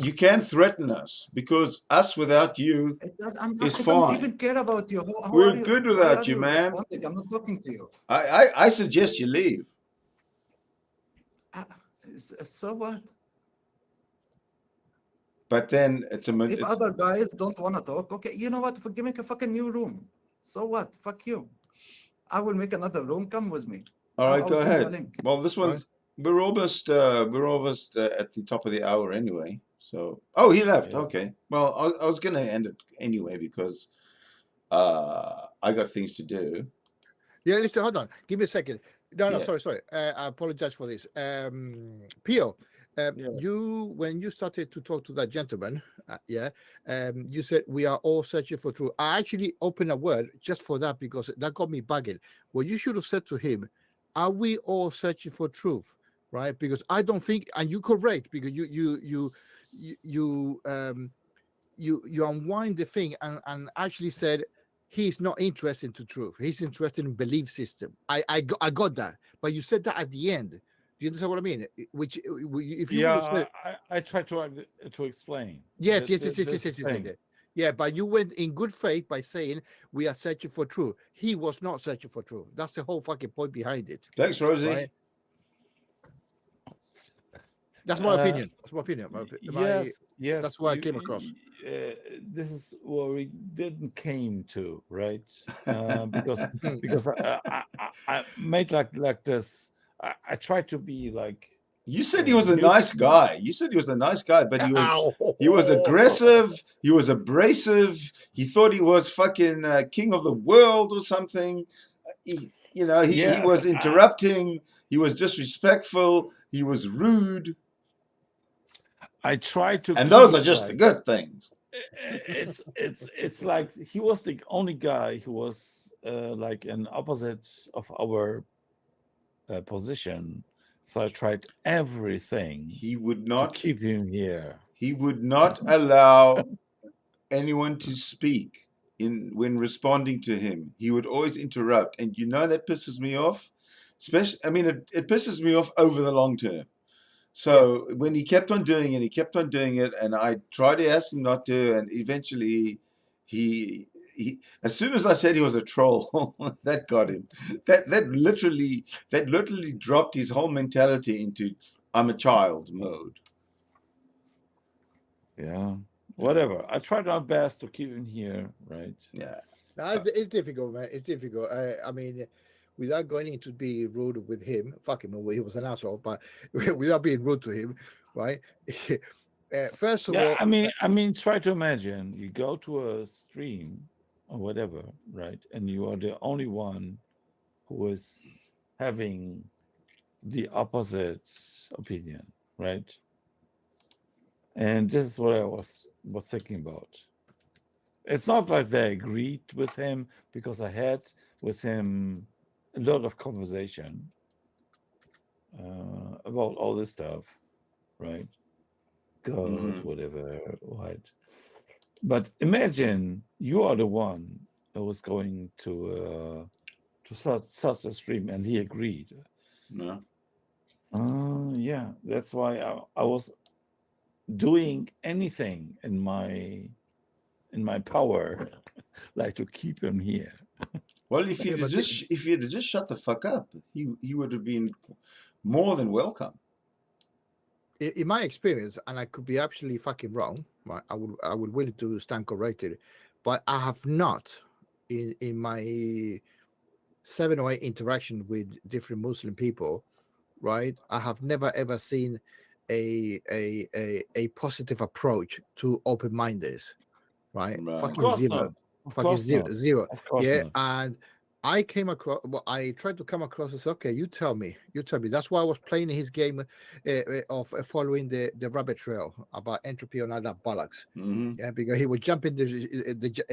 you can threaten us because us without you is I don't fine. even care about you. How We're are you? good Why without are you, man. responding? I'm not talking to you. I suggest you leave. So what? But then it's If other guys don't want to talk, okay, you know what? Give me a fucking new room. So what? Fuck you. I will make another room. Come with me. all right. I'll Go send you a ahead. link. Well, this one's we're almost at the top of the hour anyway. So he left. Yeah. Okay. Well, I was gonna end it anyway because I got things to do. Yeah, listen, hold on. Give me a second. No, Yeah. sorry. I apologize for this. Pio, Yeah. when you started to talk to that gentleman, you said we are all searching for truth. I actually opened a word just for that because that got me bugging. What you should have said to him, are we all searching for truth? Right? Because I don't think, and you're correct, because you unwind the thing and actually said he's not interested in truth. He's interested in belief system. I got that, but you said that at the end. Do you understand what I mean? Which if you would have said, I try to explain. yes. Thing. Yeah, but you went in good faith by saying we are searching for truth. He was not searching for truth. That's the whole fucking point behind it. Thanks, Rosie. Right? That's my opinion. That's my opinion. Yes. That's what I came across. This is what we didn't came to, right? Because I made like this. I tried to be like. You said he was a nice guy. You said he was a nice guy, but he was aggressive. He was abrasive. He thought he was fucking king of the world or something. He was interrupting. He was disrespectful. He was rude. I tried to, and those are just the good things. It's like he was the only guy who was like an opposite of our position. So I tried everything. He would not to keep him here. He would not allow anyone to speak when responding to him. He would always interrupt, and that pisses me off. Especially, it pisses me off over the long term. So when he kept on doing it, and I tried to ask him not to, and eventually he as soon as I said he was a troll, that got him. That literally dropped his whole mentality into I'm a child mode. Yeah. Whatever. I tried my best to keep him here, right? Yeah. No, it's difficult, man. It's difficult. I mean, without going into be rude with him, fuck him, he was an asshole, but without being rude to him, right? First of all, I mean, try to imagine you go to a stream or whatever, right? And you are the only one who is having the opposite opinion, right? And this is what I was thinking about. It's not like they agreed with him, because I had with him a lot of conversation about all this stuff, right? God, whatever, right? But imagine you are the one who was going to such a stream, and he agreed. No. Yeah, that's why I was doing anything in my power, like to keep him here. Well, if Yeah, he'd but just shut the fuck up, he would have been more than welcome. in my experience, and I could be absolutely fucking wrong, right? I would willing to stand corrected, but I have not in my 7 or 8 interaction with different Muslim people, right? I have never ever seen a positive approach to open mindedness, right? Right. Of Fucking course zero, not. Of fucking course zero, not. zero. Of course Yeah, not. and I came across. Well, I tried to come across as okay. You tell me. That's why I was playing his game of following the rabbit trail about entropy and all that bollocks. Mm-hmm. Yeah, because he would jump in the